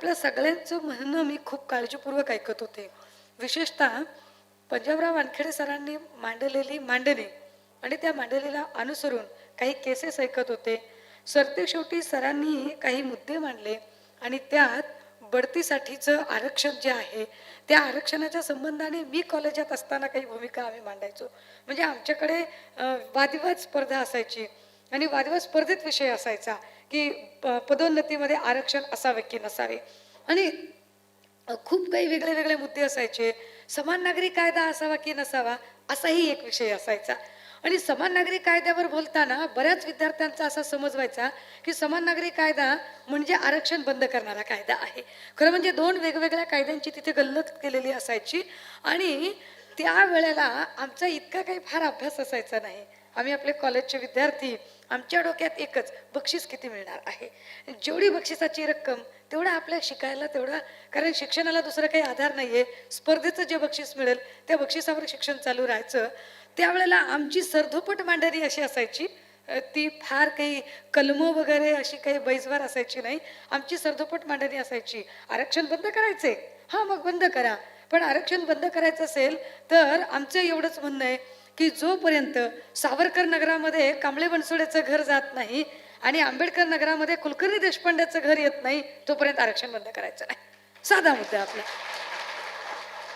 आपल्या सगळ्यांचं म्हणणं मी खूप काळजीपूर्वक ऐकत होते. विशेषतः पंजाबराव वानखेडे सरांनी मांडलेली मांडणी आणि त्या मांडणीला अनुसरून काही केसेस ऐकत होते. सरतेशेवटी सरांनी काही मुद्दे मांडले आणि त्यात बढतीसाठीचं आरक्षण जे आहे त्या आरक्षणाच्या संबंधाने मी कॉलेजात असताना काही भूमिका आम्ही मांडायचो. म्हणजे आमच्याकडे वादविवाद स्पर्धा असायची आणि वादविवाद स्पर्धेत विषय असायचा की पदोन्नतीमध्ये आरक्षण असावे की नसावे. आणि खूप काही वेगळे वेगळे मुद्दे असायचे. समान नागरी कायदा असावा की नसावा असाही एक विषय असायचा. आणि समान नागरी कायद्यावर बोलताना बऱ्याच विद्यार्थ्यांचा असा समज व्हायचा की समान नागरी कायदा म्हणजे आरक्षण बंद करणारा कायदा आहे. खरं म्हणजे दोन वेगवेगळ्या कायद्यांची तिथे गल्लत केलेली असायची. आणि त्यावेळेला आमचा इतका काही फार अभ्यास असायचा नाही. आम्ही आपले कॉलेजचे विद्यार्थी, आमच्या डोक्यात एकच, बक्षीस किती मिळणार आहे. जेवढी बक्षिसाची रक्कम तेवढा आपल्या शिकायला तेवढा, कारण शिक्षणाला दुसरं काही आधार नाहीये. स्पर्धेचं जे बक्षीस मिळेल त्या बक्षिसावर शिक्षण चालू राहायचं. त्यावेळेला आमची सरधोपट मांडणी अशी असायची, ती फार काही कलम वगैरे अशी काही बैजवार असायची नाही. आमची सरधोपट मांडणी असायची, आरक्षण बंद करायचे, हा मग बंद करा. पण आरक्षण बंद करायचं असेल तर आमचं एवढंच म्हणणं आहे की जोपर्यंत सावरकर नगरामध्ये कांबळे बनसोडेचं घर जात नाही आणि आंबेडकर नगरामध्ये कुलकर्णी देशपांड्याचं घर येत नाही तोपर्यंत आरक्षण बंद करायचं नाही. साधा मुद्दा आपला.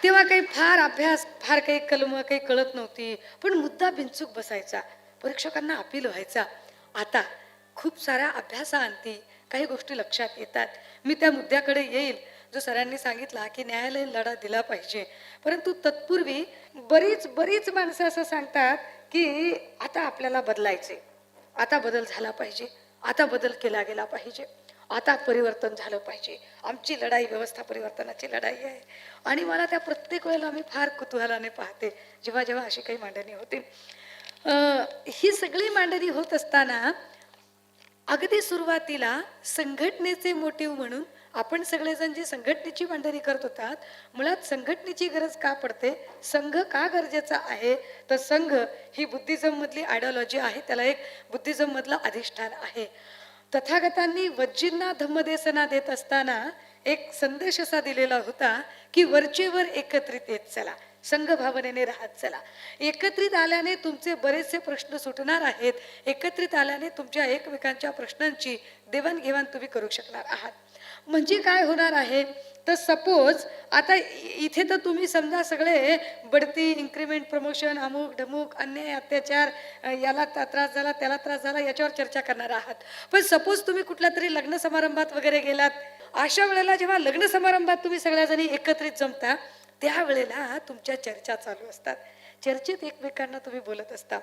तेव्हा काही फार अभ्यास, फार काही कलम काही कळत नव्हती, पण मुद्दा बिनचूक बसायचा, परीक्षकांना अपील व्हायचा. आता खूप साऱ्या अभ्यासाअंती काही गोष्टी लक्षात येतात. मी त्या मुद्द्याकडे येईल जो सरांनी सांगितला की न्यायालयीन लढा दिला पाहिजे. परंतु तत्पूर्वी बरीच माणसं असं सांगतात की आता आपल्याला बदलायचे, आता बदल झाला पाहिजे, आता बदल केला गेला पाहिजे, आता परिवर्तन झालं पाहिजे. आमची लढाई व्यवस्था परिवर्तनाची लढाई आहे. आणि मला त्या प्रत्येक वेळेला मी फार कुतूहलाने पाहते जेव्हा जेव्हा अशी काही मांडणी होते. ही सगळी मांडणी होत असताना अगदी सुरुवातीला संघटनेचे मोटिव्ह म्हणून आपण सगळेजण जी संघटनेची मांडणी करत होतात, मुळात संघटनेची गरज का पडते, संघ का गरजेचा आहे, तर संघ ही बुद्धिझम मधली आयडिओलॉजी आहे, त्याला एक बुद्धिझम मधलं अधिष्ठान आहे. तथागतांनी वज्जींना धम्मदेसना देत असताना एक संदेश असा दिलेला होता की वरचेवर एकत्रित येत चला, संघ भावनेने राहत चला. एकत्रित आल्याने तुमचे बरेचसे प्रश्न सुटणार आहेत. एकत्रित आल्याने तुमच्या एकमेकांच्या प्रश्नांची देवाणघेवाण तुम्ही करू शकणार आहात. म्हणजे काय होणार आहे तर सपोज आता इथे तर तुम्ही समजा सगळे बढती, इन्क्रीमेंट, प्रमोशन, अमुक ढमुक, अन्याय, अत्याचार, याला त्रास झाला, त्याला त्रास झाला, याच्यावर चर्चा करणार आहात. पण सपोज तुम्ही कुठल्या तरी लग्न समारंभात वगैरे गेलात, अशा वेळेला जेव्हा लग्न समारंभात तुम्ही सगळ्याजणी एकत्रित जमता त्यावेळेला तुमच्या चर्चा चालू असतात. चर्चेत एकमेकांना तुम्ही बोलत असता,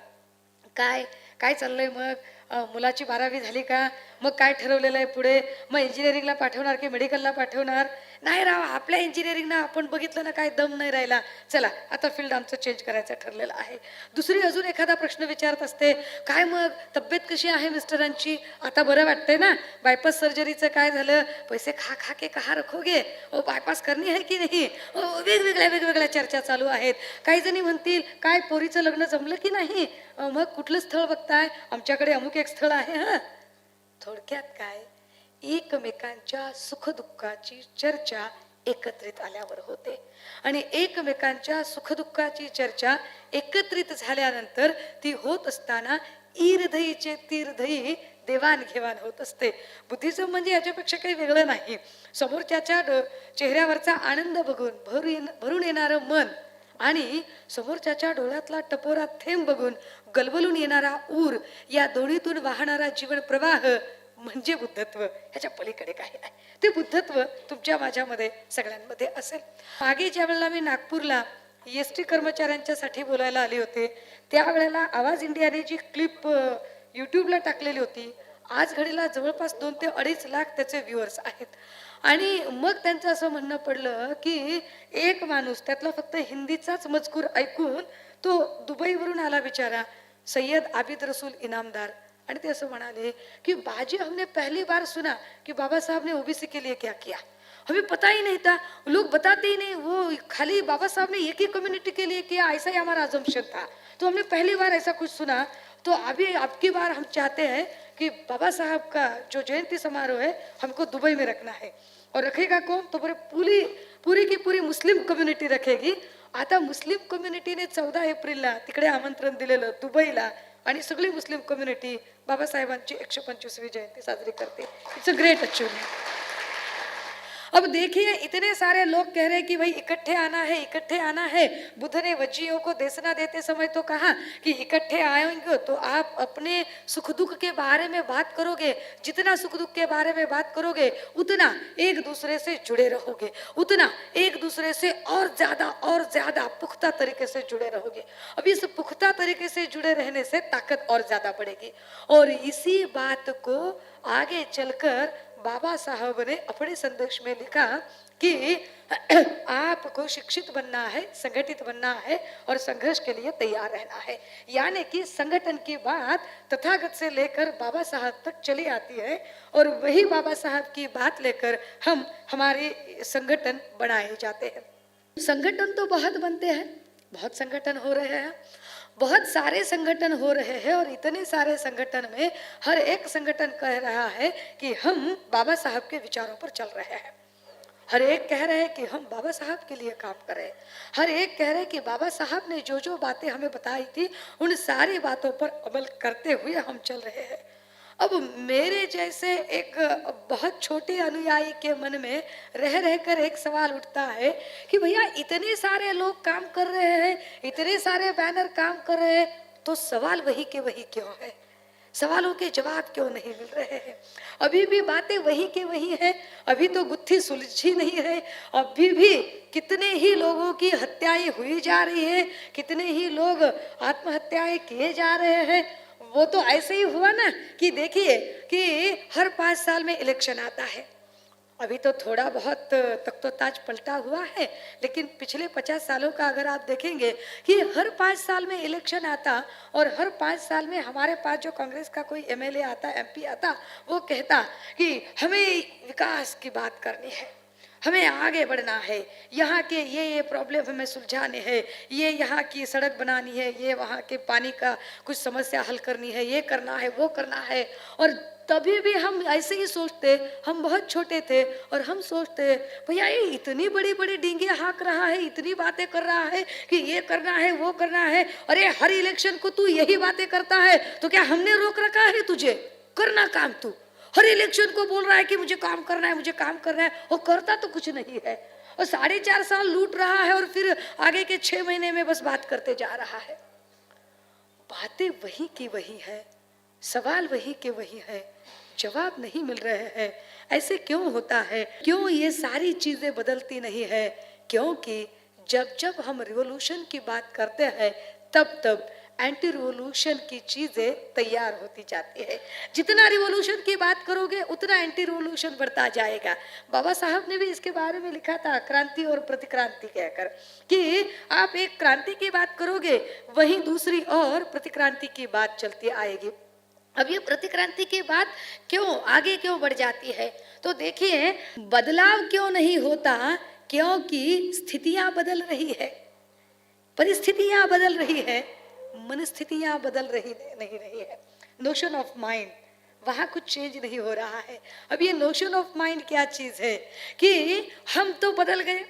काय काय चाललंय, मग मुलाची 12वी झाली का, मग काय ठरवलेलं आहे पुढे, मग इंजिनिअरिंगला पाठवणार की मेडिकलला पाठवणार. नाही राव, आपल्या इंजिनिअरिंगना आपण बघितलं ना काय दम नाही राहिला, चला आता फील्ड आमचं चेंज करायचं ठरलेलं आहे. दुसरी अजून एखादा प्रश्न विचारत असते, काय मग तब्येत कशी आहे मिस्टरांची, आता बरं वाटतंय ना, बायपास सर्जरीचं काय झालं, पैसे खा खा के कहा रखोगे, ओ बायपास करणी आहे की नाही. वेगवेगळ्या चर्चा चालू आहेत. काही जणी म्हणतील काय पोरीचं लग्न जमलं की नाही, मग कुठलं स्थळ बघताय, आमच्याकडे अमुक एक स्थळ आहे. हा, थोडक्यात काय, एकमेकांच्या सुखदुःखाची चर्चा एकत्रित आल्यावर होते. आणि एकमेकांच्या सुखदुःखाची चर्चा एकत्रित झाल्यानंतर ती होत असताना ईरधईचे तीरधई देवाणघेवाण होत असते. बुद्धिझम म्हणजे याच्यापेक्षा काही वेगळं नाही. समोरच्याच्या चेहऱ्यावरचा आनंद बघून भरून येणारं मन आणि समोरच्याच्या डोळ्यातला टपोरा थेंब बघून गलबलून येणारा ऊर, या दोन्हीतून वाहणारा जीवन प्रवाह म्हणजे बुद्धत्व. ह्याच्या पलीकडे काही नाही. ते बुद्धत्व तुमच्या माझ्यामध्ये सगळ्यांमध्ये असेल. मागे ज्या वेळेला मी नागपूरला एसटी कर्मचाऱ्यांच्यासाठी बोलायला आले होते त्यावेळेला आवाज इंडियाने जी क्लिप यूट्यूबला टाकलेली होती, आज घडीला जवळपास 2 ते 2.5 लाख त्याचे व्ह्युअर्स आहेत. आणि मग त्यांचं असं म्हणणं पडलं की एक माणूस त्यातला फक्त हिंदीचाच मजकूर ऐकून तो दुबईवरून आला बिचारा, सय्यद आबिद रसूल इनामदार, आणि ते असं म्हणाले कि बाजी हमने पहली बार सुना कि बाबा साहब ने ओबीसी के लिए क्या किया, हमें पता ही नहीं था, लोग बताते ही नहीं, वो खाली बाबा साहब ने एक ही कम्युनिटी के लिए किया, ऐसा ही हमारा अजम्पशन था, तो हमने पहली बार ऐसा कुछ सुना. तो अभी अब की बार हम चाहते हैं कि बाबा साहब का जो जयंती समारोह है हमको दुबई में रखना है। और रखेगा कौन? तो पूरी पूरी की पूरी मुस्लिम कम्युनिटी रखेगी। आता मुस्लिम कम्युनिटीने 14 एप्रिलला तिकडे आमंत्रण दिलेलं दुबईला, आणि सगळी मुस्लिम कम्युनिटी बाबासाहेबांची 125वी जयंती साजरी करते। It's a great achievement. अब देखिए इतने सारे लोग कह रहे हैं कि भाई इकट्ठे आना है, इकट्ठे आना है। बुद्ध ने वज्जियों को देशना देते समय तो कहा कि इकट्ठे आएंगे तो आप अपने सुख दुख के बारे में बात करोगे, जितना सुख दुख के बारे में बात करोगे उतना एक दूसरे से जुड़े रहोगे, उतना एक दूसरे से और ज्यादा पुख्ता तरीके से जुड़े रहोगे। अब इस पुख्ता तरीके से जुड़े रहने से ताकत और ज्यादा बढ़ेगी। और इसी बात को आगे चलकर बाबा साहब ने अपने संदेश में लिखा कि आपको शिक्षित बनना है, संगठित बनना है और संघर्ष के लिए तैयार रहना है। यानी कि संगठन की बात तथागत से लेकर बाबा साहब तक चली आती है और वही बाबा साहब की बात लेकर हम हमारे संगठन बनाए जाते हैं। संगठन तो बहुत बनते हैं, बहुत संगठन हो रहे हैं, बहुत सारे संगठन हो रहे हैं। और इतने सारे संगठन में हर एक संगठन कह रहा है कि हम बाबा साहब के विचारों पर चल रहे हैं। हर एक कह रहे हैं कि हम बाबा साहब के लिए काम करें। हर एक कह रहे हैं कि बाबा साहब ने जो जो बातें हमें बताई थी उन सारी बातों पर अमल करते हुए हम चल रहे हैं। अब मेरे जैसे एक बहुत छोटे अनुयायी के मन में रहकर एक सवाल उठता है कि भैया इतने सारे लोग काम कर रहे हैं, इतने सारे बैनर काम कर रहे हैं, तो सवाल वही के वही क्यों है? सवालों के जवाब क्यों नहीं मिल रहे हैं? अभी भी बातें वही के वही है, अभी तो गुत्थी सुलझी नहीं है। अभी भी कितने ही लोगों की हत्याएं हुई जा रही है, कितने ही लोग आत्महत्याएं किए जा रहे हैं। वो तो ऐसे ही हुआ ना कि देखिए कि हर 5 साल में इलेक्शन आता है। अभी तो थोड़ा बहुत तक तो ताज पलटा हुआ है, लेकिन पिछले 50 सालों का अगर आप देखेंगे कि हर 5 साल में इलेक्शन आता और हर 5 साल में हमारे पास जो कांग्रेस का कोई एमएलए आता, एमपी आता, वो कहता कि हमें विकास की बात करनी है, हमें आगे बढ़ना है, यहाँ के ये प्रॉब्लम हमें सुलझाने हैं, ये यहाँ की सड़क बनानी है, ये वहाँ के पानी का कुछ समस्या हल करनी है, ये करना है, वो करना है। और तभी भी हम ऐसे ही सोचते, हम बहुत छोटे थे और हम सोचते भैया ये इतनी बड़ी बड़ी डींगे हाँक रहा है, इतनी बातें कर रहा है कि ये करना है, वो करना है, अरे हर इलेक्शन को तू यही बातें करता है तो क्या हमने रोक रखा है तुझे? करना काम तू। हर इलेक्शन को बोल रहा है कि मुझे काम करना है, मुझे काम करना है, और करता तो कुछ नहीं है। और 4.5 साल लूट रहा है और फिर आगे के 6 महीने में बस बात करते जा रहा है। बातें वही की वही है, सवाल वही के वही है, जवाब नहीं मिल रहे हैं। ऐसे क्यों होता है? क्यों ये सारी चीजें बदलती नहीं है? क्योंकि जब जब हम रिवॉल्यूशन की बात करते हैं तब तब एंटी रिवॉल्यूशन की चीजें तैयार होती जाती है। जितना रिवॉल्यूशन की बात करोगे उतना एंटी रिवॉल्यूशन बढ़ता जाएगा। बाबा साहब ने भी इसके बारे में लिखा था, क्रांति और प्रतिक्रांति कहकर, कि आप एक क्रांति की बात करोगे वहीं दूसरी और प्रतिक्रांति की बात चलती आएगी। अब ये प्रतिक्रांति की बात क्यों आगे क्यों बढ़ जाती है? तो देखिए बदलाव क्यों नहीं होता? क्योंकि स्थितियां बदल रही है, परिस्थितियां बदल रही है, मनस्थितियां बदल रही नहीं रही है। नोशन ऑफ माइंड, वहां कुछ चेंज नहीं हो रहा है। अब ये नोशन ऑफ माइंड क्या चीज है कि हम तो बदल गए,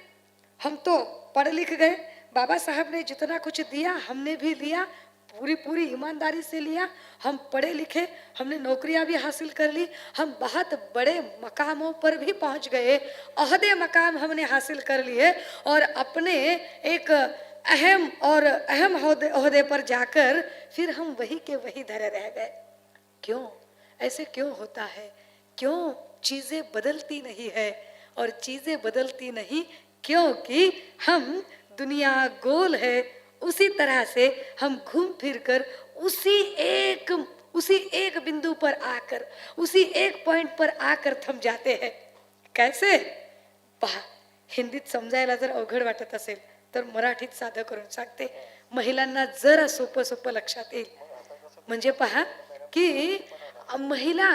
हम तो पढ़ लिख गए, बाबा साहब ने जितना कुछ दिया हमने भी लिया, पूरी पूरी ईमानदारी से लिया। हम पढ़े लिखे, हमने नौकरियां भी हासिल कर ली, हम बहुत बड़े मकामों पर भी पहुंच गए, ओहदे मकाम हमने हासिल कर लिए और अपने एक अहम ओहदे पर जाकर फिर हम वही के वही धरे रह गए। क्यों? ऐसे क्यों होता है? क्यों चीजें बदलती नहीं है? और चीजें बदलती नहीं क्योंकि हम, दुनिया गोल है, उसी तरह से हम घूम फिर कर उसी एक बिंदु पर आकर, उसी एक पॉइंट पर आकर थम जाते हैं। कैसे? पहा, हिंदीत समजायला जर अवघड वाटत असेल तर मराठीत साधं करून सांगते, महिलांना जरा सोपं सोपं लक्षात येईल। म्हणजे पहा की महिला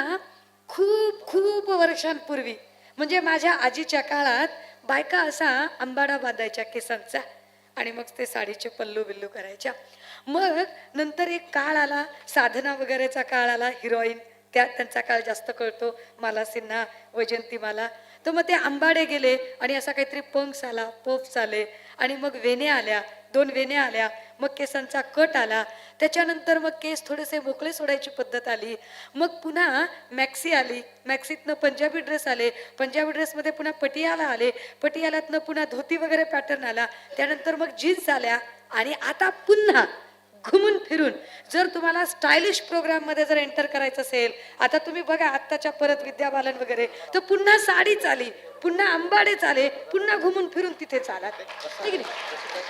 खूप खूप वर्षांपूर्वी, म्हणजे माझ्या आजीच्या काळात बायका असा अंबाडा बांधायच्या केसांचा आणि मग ते साडीचे पल्लू बिल्लू करायच्या। मग नंतर एक काळ आला, साधना वगैरेचा काळ आला, हिरोईन त्यांचा काळ जास्त कळतो, माला सिन्हा, वैजंतीमाला. तर मग ते आंबाडे गेले आणि असा काहीतरी पंक्स आला, पफ्स आले आणि मग वेण्या आल्या, 2 वेण्या आल्या, मग केसांचा कट आला, त्याच्यानंतर मग केस थोडेसे मोकळे सोडायची पद्धत आली, मग पुन्हा मॅक्सी आली, मॅक्सीतनं पंजाबी ड्रेस आले, पंजाबी ड्रेसमध्ये पुन्हा पटियाला आले, पटियालातनं पुन्हा धोती वगैरे पॅटर्न आला, त्यानंतर मग जीन्स आल्या आणि आता पुन्हा घुमून फिरून जर तुम्हाला स्टायलिश प्रोग्राममध्ये जर एंटर करायचं असेल, आता तुम्ही बघा आत्ताच्या परत विद्या बालन वगैरे, तर पुन्हा साडीच आली, पुन्हा आंबाडेच आले, पुन्हा घुमून फिरून तिथेच आला, ठीक नाही,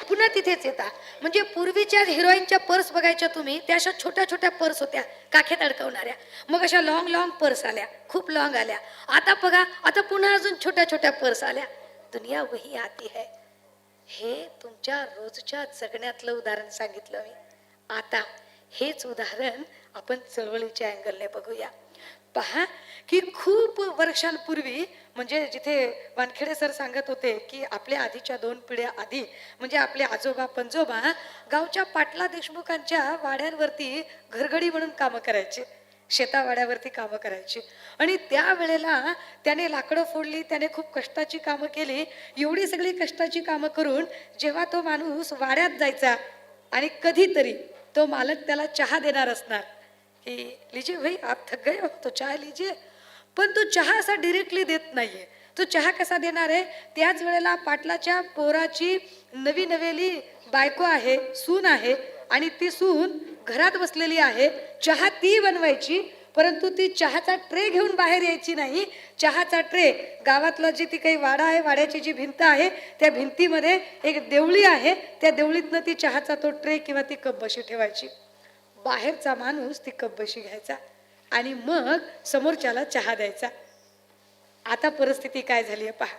पुन्हा तिथेच येता. म्हणजे पूर्वीच्या हिरोईनच्या पर्स बघायच्या तुम्ही, त्या अशा छोट्या छोट्या पर्स होत्या काखेत अडकवणाऱ्या, मग अशा लॉंग पर्स आल्या, खूप लॉंग आल्या. आता बघा, आता पुन्हा अजून छोट्या छोट्या पर्स आल्या. दुनिया वही आती है. हे तुमच्या रोजच्या जगण्यातलं उदाहरण सांगितलं मी. आता हेच उदाहरण आपण चळवळीच्या अँगलने बघूया. पहा की खूप वर्षांपूर्वी, म्हणजे जिथे वानखेडे सर सांगत होते की आपल्या आधीच्या 2 पिढ्या आधी, म्हणजे आपले आजोबा पंजोबा गावच्या पाटला देशमुखांच्या वाड्यांवरती घरगडी म्हणून कामं करायचे, शेतावाड्यावरती कामं करायची. आणि त्यावेळेला त्याने लाकडं फोडली, त्याने खूप कष्टाची कामं केली. एवढी सगळी कष्टाची कामं करून जेव्हा तो माणूस वाड्यात जायचा आणि कधीतरी तो मालक त्याला चहा देणार असणार की लीजिए भाई आप थक गए हो तो चहा लीजिए, पण तो चहा असा डिरेक्टली देत नाहीये. तो चहा कसा देणार आहे, त्याच वेळेला पाटलाच्या पोराची नवी नवेली बायको आहे, सून आहे, आणि ती सून घरात बसलेली आहे, चहा ती बनवायची, परंतु ती चहाचा ट्रे घेऊन बाहेर यायची नाही. चहाचा ट्रे गावातला जी ती काही वाडा आहे, वाड्याची जी भिंत आहे, त्या भिंतीमध्ये एक देवळी आहे, त्या देवळीतनं ती चहाचा तो ट्रे किंवा ती कप बशी ठेवायची. बाहेरचा माणूस ती कप बशी घ्यायचा आणि मग समोरच्याला चहा द्यायचा. आता परिस्थिती काय झाली आहे पहा.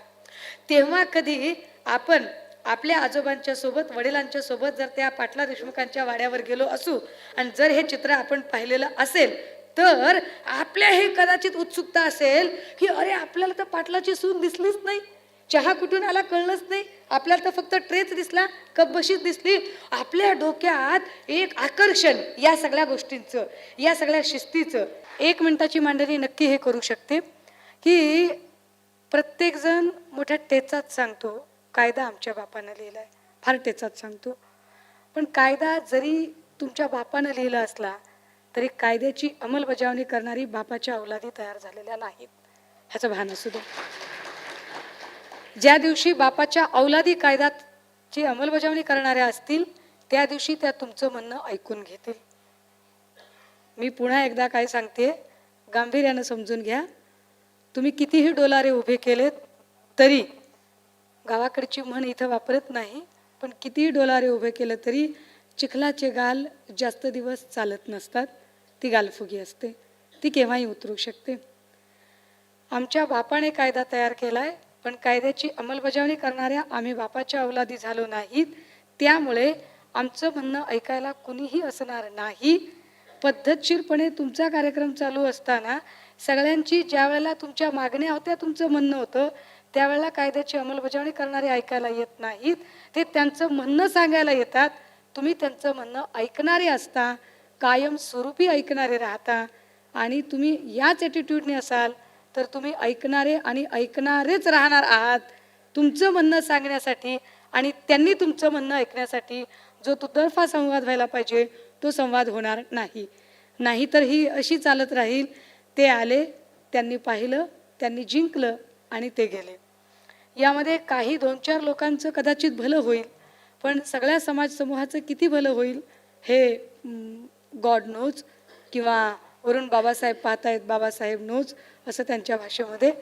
तेव्हा कधी आपण आपल्या आजोबांच्या सोबत, वडिलांच्या सोबत जर त्या पाटला देशमुखांच्या वाड्यावर गेलो असू आणि जर हे चित्र आपण पाहिलेलं असेल, तर आपल्या हे कदाचित उत्सुकता असेल की अरे आपल्याला तर पाटलाची सून दिसलीच नाही, चहा कुठून आला कळलंच नाही, आपल्याला तर फक्त ट्रेच दिसला, कप बशीच दिसली. आपल्या डोक्यात एक आकर्षण या सगळ्या गोष्टींचं, या सगळ्या शिस्तीचं. 1 मिनिटाची मांडणी नक्की हे करू शकते की प्रत्येक जण मोठ्या टेचात सांगतो कायदा आमच्या बापानं लिहिलाय, फार टेचात सांगतो. पण कायदा जरी तुमच्या बापानं लिहिला असला तरी कायद्याची अंमलबजावणी करणारी बापाच्या औलादी तयार झालेल्या नाहीत, ह्याचं भान असू दे. ज्या दिवशी बापाच्या औलादी कायद्याची अंमलबजावणी करणाऱ्या असतील त्या दिवशी त्या तुमचं म्हणणं ऐकून घेतील. मी पुन्हा एकदा काय सांगते, गांभीर्यानं समजून घ्या. तुम्ही कितीही डोलारे उभे केलेत तरी, गावाकडची म्हण इथं वापरत नाही, पण कितीही डोलारे उभे केले तरी चिखलाचे गाल जास्त दिवस चालत नसतात. ती गालफुगी असते, ती केव्हाही उतरू शकते. आमच्या बापाने कायदा तयार केलाय, पण कायद्याची अंमलबजावणी करणाऱ्या आम्ही बापाच्या औलादी झालो नाहीत, त्यामुळे आमचं म्हणणं ऐकायला कुणीही असणार नाही. पद्धतशीरपणे तुमचा कार्यक्रम चालू असताना सगळ्यांची ज्या वेळेला तुमच्या मागण्या होत्या, तुमचं म्हणणं होतं, त्यावेळेला कायद्याची अंमलबजावणी करणारे ऐकायला येत नाहीत, ते त्यांचं म्हणणं सांगायला येतात. तुम्ही त्यांचं म्हणणं ऐकणारे असता, कायम स्वरूपी ऐकणारे राहता. आणि तुम्ही याच ॲटिट्यूडने असाल तर तुम्ही ऐकणारे आणि ऐकणारेच राहणार आहात. तुमचं म्हणणं सांगण्यासाठी आणि त्यांनी तुमचं म्हणणं ऐकण्यासाठी जो दुतर्फा संवाद व्हायला पाहिजे तो संवाद होणार नाही. नाहीतर ही अशी चालत राहील, ते आले, त्यांनी पाहिलं, त्यांनी जिंकलं आणि ते गेले. यामध्ये काही 2-4 लोकांचं कदाचित भलं होईल, पण सगळ्या समाज समूहाचं किती भलं होईल हे गॉड नोज, किंवा वरून बाबासाहेब पाहतायत, बाबासाहेब नोज, असं त्यांच्या भाषेमध्ये.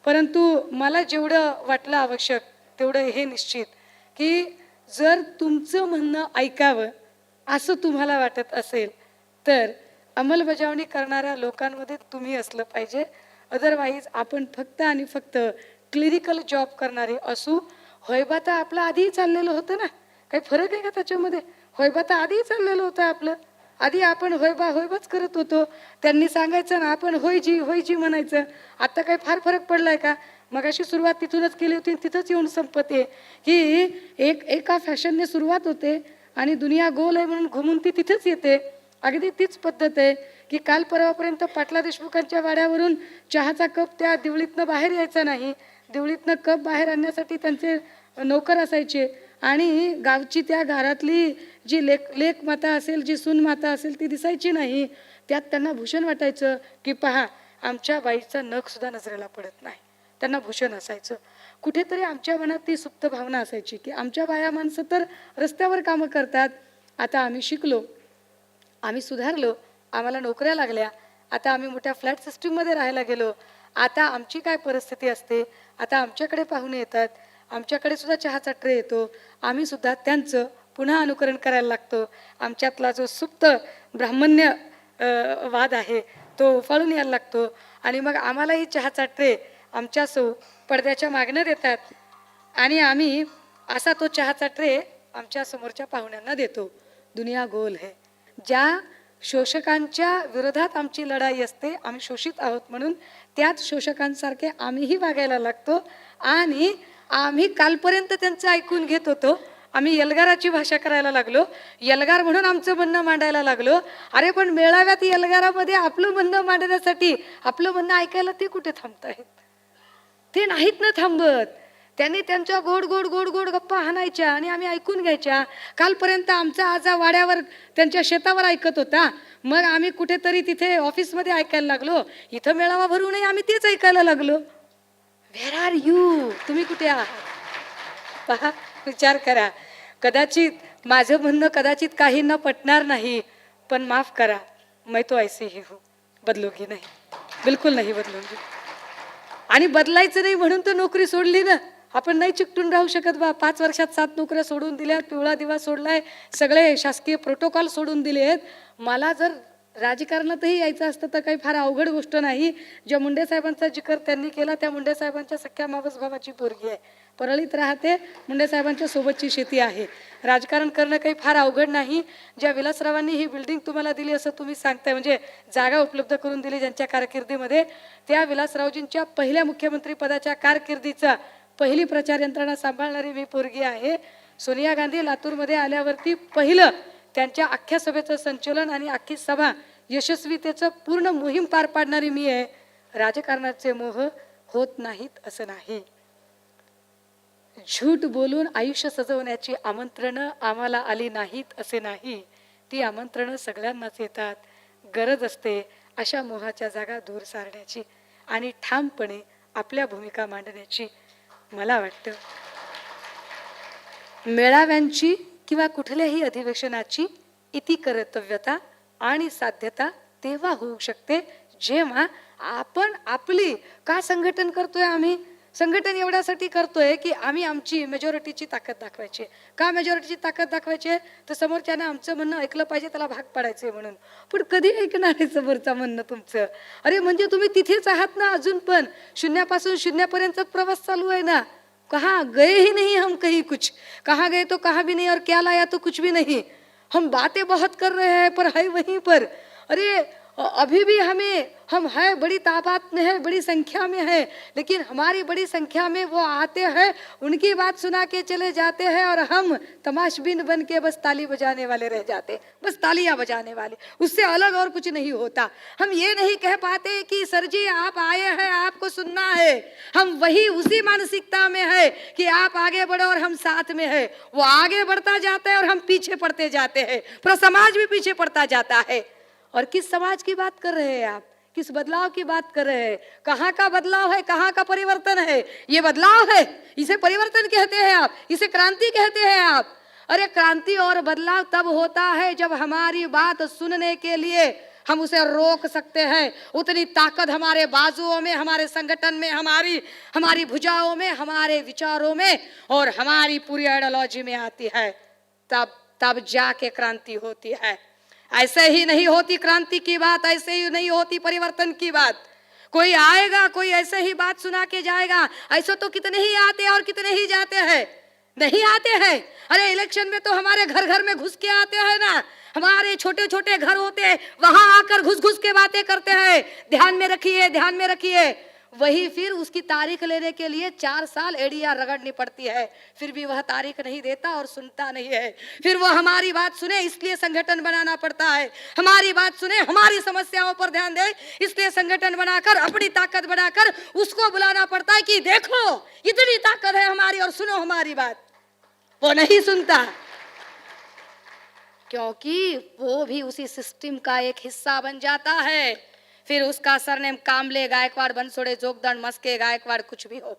परंतु मला जेवढं वाटलं आवश्यक तेवढं हे निश्चित की जर तुमचं म्हणणं ऐकावं असं तुम्हाला वाटत असेल तर अंमलबजावणी करणाऱ्या लोकांमध्ये तुम्ही असलं पाहिजे. अदरवाईज आपण फक्त आणि फक्त क्लिरिकल जॉब करणारे असू. होयबा तर आपलं आधीही चाललेलं होतं ना, काही फरक आहे का त्याच्यामध्ये? होयबा तर आधीही चाललेलं होतं आपलं, आधी आपण होयबा होयबाच करत होतो. त्यांनी सांगायचं ना आपण होयजी होयजी म्हणायचं. आता काही फार फरक पडलाय का? मग अशी सुरुवात तिथूनच केली होती, तिथंच येऊन संपते. ही एका फॅशनने सुरुवात होते आणि दुनिया गोल आहे म्हणून घुमून ती तिथेच येते. अगदी तीच पद्धत आहे की काल परवापर्यंत पाटला देशमुखांच्या वाड्यावरून चहाचा कप त्या दिवळीतनं बाहेर यायचा नाही. दिवळीतनं कप बाहेर आणण्यासाठी त्यांचे नोकर असायचे आणि गावची त्या घरातली जी लेक माता असेल, जी सून माता असेल ती दिसायची नाही. त्यात त्यांना भूषण वाटायचं की पहा आमच्या बाईचा नख सुद्धा नजरेला पडत नाही. त्यांना भूषण असायचं. कुठेतरी आमच्या मनात ती सुप्त भावना असायची की आमच्या बाया माणसं तर रस्त्यावर कामं करतात. आता आम्ही शिकलो, आम्ही सुधारलो, आम्हाला नोकऱ्या लागल्या, आता आम्ही मोठ्या फ्लॅट सिस्टीममध्ये राहायला गेलो. आता आमची काय परिस्थिती असते, आता आमच्याकडे पाहुणे येतात, आमच्याकडे सुद्धा चहाचा ट्रे येतो, आम्ही सुद्धा त्यांचं पुन्हा अनुकरण करायला लागतो. आमच्यातला जो सुप्त ब्राह्मण्य वाद आहे तो उफाळून यायला लागतो आणि मग आम्हालाही चहाचा ट्रे आमच्या सौ पडद्याच्या मागणं देतात आणि आम्ही असा तो चहाचा ट्रे आमच्या समोरच्या पाहुण्यांना देतो. दुनिया गोल है. ज्या शोषकांच्या विरोधात आमची लढाई असते, आम्ही शोषित आहोत म्हणून त्याच शोषकांसारखे आम्हीही वागायला लागतो आणि आम्ही कालपर्यंत त्यांचं ऐकून घेत होतो. आम्ही एल्गाराची भाषा करायला लागलो, एल्गार म्हणून आमचं म्हणणं मांडायला लागलो. अरे पण मेळाव्यात एल्गारामध्ये आपलं म्हणणं मांडण्यासाठी आपलं म्हणणं ऐकायला ते कुठे थांबतायत? ते नाहीत ना थांबत. त्यांनी त्यांच्या गोड गोड गोड गोड गप्पा हाणायच्या आणि आम्ही ऐकून घ्यायच्या. कालपर्यंत आमचा आजा वाड्यावर त्यांच्या शेतावर ऐकत होता, मग आम्ही कुठेतरी तिथे ऑफिसमध्ये ऐकायला लागलो. इथं मेळावा भरू नये आम्ही तेच ऐकायला लागलो. Where are you? तुम्ही कुठे आहात? पहा, विचार करा. कदाचित माझं म्हणणं कदाचित काहींना पटणार नाही, पण माफ करा, मैं तो ऐसे ही हूँ, बदलूंगी नहीं, बिलकुल नहीं बदलूंगी. आणि बदलायचं नाही म्हणून तर नोकरी सोडली ना. आपण नाही चिकटून राहू शकत बा. 5 वर्षात 7 नोकऱ्या सोडून दिल्या, पिवळा दिवा सोडलाय, सगळे शासकीय प्रोटोकॉल सोडून दिले आहेत. मला जर राजकारणातही यायचं असतं तर काही फार अवघड गोष्ट नाही. ज्या मुंडे साहेबांचा जिकर त्यांनी केला त्या मुंडे साहेबांच्या सख्या मावस भावाची पोरगी आहे, परळीत राहते, मुंडे साहेबांच्या सोबतची शेती आहे. राजकारण करणं काही फार अवघड नाही. ज्या विलासरावांनी ही बिल्डिंग तुम्हाला दिली असं तुम्ही सांगताय, म्हणजे जागा उपलब्ध करून दिली ज्यांच्या कारकिर्दीमध्ये, त्या विलासरावजींच्या पहिल्या मुख्यमंत्री पदाच्या कारकिर्दीचा पहिली प्रचार यंत्रणा सांभाळणारी मी पोरगी आहे. सोनिया गांधी लातूरमध्ये आल्यावरती पहिलं त्यांच्या अख्ख्या सभेचं संचलन आणि अख्खी सभा यशस्वीतेचं पूर्ण मोहीम पार पाडणारी मी आहे. राजकारणाचे मोह होत नाहीत असं नाही. झूट बोलून आयुष्य सजवण्याची आमंत्रणं आम्हाला आली नाहीत असे नाही. ती आमंत्रणं सगळ्यांनाच येतात. गरज असते अशा मोहाच्या जागा दूर सारण्याची आणि ठामपणे आपल्या भूमिका मांडण्याची. मला वाटतं मेळाव्यांची किंवा कुठल्याही अधिवेशनाची इति कर्तव्यता आणि साध्यता तेव्हा होऊ शकते जेव्हा आपण आपली का संघटन करतोय. आम्ही संघटन एवढ्यासाठी करतोय की आम्ही आमची मेजॉरिटीची ताकद दाखवायची. का मेजॉरिटीची ताकद दाखवायची? तर समोरच्यानं आमचं म्हणणं ऐकलं पाहिजे, त्याला भाग पाडायचंय म्हणून. पण कधी ऐकणार आहे समोरचं म्हणणं तुमचं? अरे म्हणजे तुम्ही तिथेच आहात ना अजून पण. शून्यापासून शून्यापर्यंतच प्रवास चालू आहे ना. कहाँ गए ही नहीं हम कहीं कुछ, कहाँ गए तो कहाँ भी नहीं और क्या लाया तो कुछ भी नहीं. हम बातें बहुत कर रहे हैं पर है वहीं पर. अरे अभी भी हम है बड़ी तादाद में है, बड़ी संख्या में है, लेकिन हमारी बड़ी संख्या में वो आते हैं, उनकी बात सुना के चले जाते हैं और हम तमाशबीन बन के बस ताली बजाने वाले रह जाते, बस तालियां बजाने वाले, उससे अलग और कुछ नहीं होता. हम ये नहीं कह पाते कि सर जी आप आए हैं आपको सुनना है. हम वही उसी मानसिकता में है कि आप आगे बढ़ो और हम साथ में है. वो आगे बढ़ता जाता है और हम पीछे पड़ते जाते हैं, पूरा समाज भी पीछे पड़ता जाता है. और किस समाज की बात कर रहे हैं आप? किस बदलाव की बात कर रहे हैं? कहाँ का बदलाव है, कहाँ का परिवर्तन है? ये बदलाव है, इसे परिवर्तन कहते हैं आप, इसे क्रांति कहते हैं आप. अरे क्रांति और बदलाव तब होता है जब हमारी बात सुनने के लिए हम उसे रोक सकते हैं. उतनी ताकत हमारे बाजुओं में, हमारे संगठन में, हमारी भुजाओं में, हमारे विचारों में और हमारी पूरी आइडियोलॉजी में आती है. तब जाके क्रांति होती है. ऐसे ही नहीं होती क्रांति की बात, ऐसे ही नहीं होती परिवर्तन की बात. कोई आएगा, कोई ऐसे ही बात सुना के जाएगा. ऐसे तो कितने ही आते हैं और कितने ही जाते हैं. नहीं आते हैं. अरे इलेक्शन में तो हमारे घर घर में घुस के आते हैं ना. हमारे छोटे छोटे घर होते हैं, वहां आकर घुस घुस के बातें करते हैं. ध्यान में रखिए, ध्यान में रखिए. वही फिर उसकी तारीख लेने के लिए 4 साल एडीआर रगड़नी पड़ती है, फिर भी वह तारीख नहीं देता और सुनता नहीं है। फिर वो हमारी बात सुने इसलिए संगठन बनाना पड़ता है, हमारी बात सुने, हमारी समस्याओं पर ध्यान दे इसलिए संगठन बनाकर अपनी ताकत बनाकर उसको बुलाना पड़ता है कि देखो इतनी ताकत है हमारी और सुनो हमारी बात। वो नहीं सुनता, क्योंकि वो भी उसी सिस्टम का एक हिस्सा बन जाता है। फिर उसका सरनेम कामले गायकवाड़ बनसोड़े जोगदंड मस्के गायकवाड़ कुछ भी हो,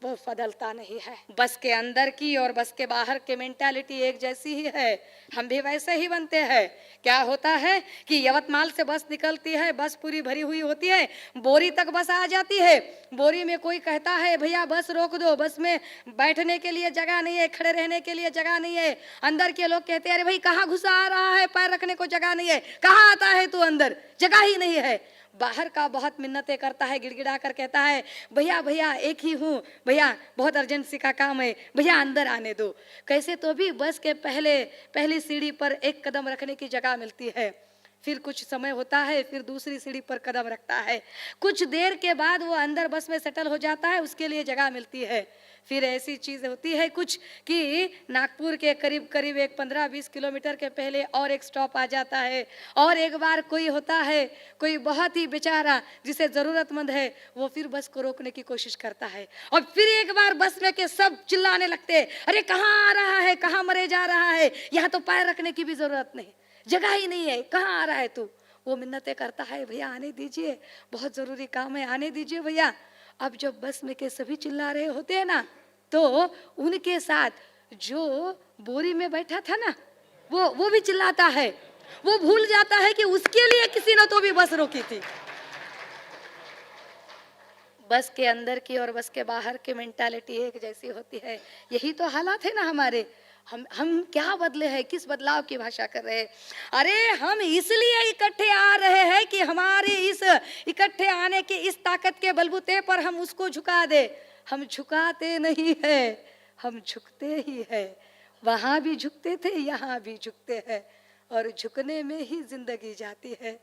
वो बदलता नहीं है। बस के अंदर की और बस के बाहर की मेंटालिटी एक जैसी ही है, हम भी वैसे ही बनते हैं। क्या होता है कि यवतमाल से बस निकलती है, बस पूरी भरी हुई होती है, बोरी तक बस आ जाती है। बोरी में कोई कहता है भैया बस रोक दो, बस में बैठने के लिए जगह नहीं है, खड़े रहने के लिए जगह नहीं है। अंदर के लोग कहते हैं अरे भाई कहाँ घुसा आ रहा है, पैर रखने को जगह नहीं है, कहाँ आता है तू अंदर, जगह ही नहीं है। बाहर का बहुत मिन्नतें करता है, गिड़गिड़ा कर कहता है भैया भैया एक ही हूँ, भैया बहुत अर्जेंसी का काम है, भैया अंदर आने दो। कैसे तो भी बस के पहली सीढ़ी पर एक कदम रखने की जगह मिलती है, फिर कुछ समय होता है, फिर दूसरी सीढ़ी पर कदम रखता है, कुछ देर के बाद वो अंदर बस में सेटल हो जाता है, उसके लिए जगह मिलती है। फिर ऐसी चीज़ होती है कुछ कि नागपुर के करीब करीब एक 15-20 किलोमीटर के पहले और एक स्टॉप आ जाता है, और एक बार कोई होता है, कोई बहुत ही बेचारा जिसे ज़रूरतमंद है, वो फिर बस को रोकने की कोशिश करता है, और फिर एक बार बस में के सब चिल्लाने लगते हैं अरे कहाँ आ रहा है, कहाँ मरे जा रहा है, यहाँ तो पैर रखने की भी ज़रूरत नहीं, जगह ही नहीं है, कहाँ आ रहा है तू। वो मिन्नतें करता है भैया आने दीजिए, बहुत ज़रूरी काम है, आने दीजिए भैया। अब जब बस में के सभी चिल्ला रहे होते हैं ना, तो उनके साथ जो बोरी में बैठा था ना, वो भी चिल्लाता है, वो भूल जाता है कि उसके लिए किसी ने तो भी बस रोकी थी। बस के अंदर की और बस के बाहर की मेंटालिटी एक जैसी होती है। यही तो हालात है ना हमारे। हम क्या बदले हैं, किस बदलाव की भाषा कर रहे हैं? अरे हम इसलिए इकट्ठे आ रहे हैं कि हमारे इस इकट्ठे आने की इस ताकत के बलबूते पर हम उसको झुका दे। हम झुकाते नहीं है, हम झुकते ही है। वहां भी झुकते थे, यहाँ भी झुकते हैं, और झुकने में ही जिंदगी जाती है।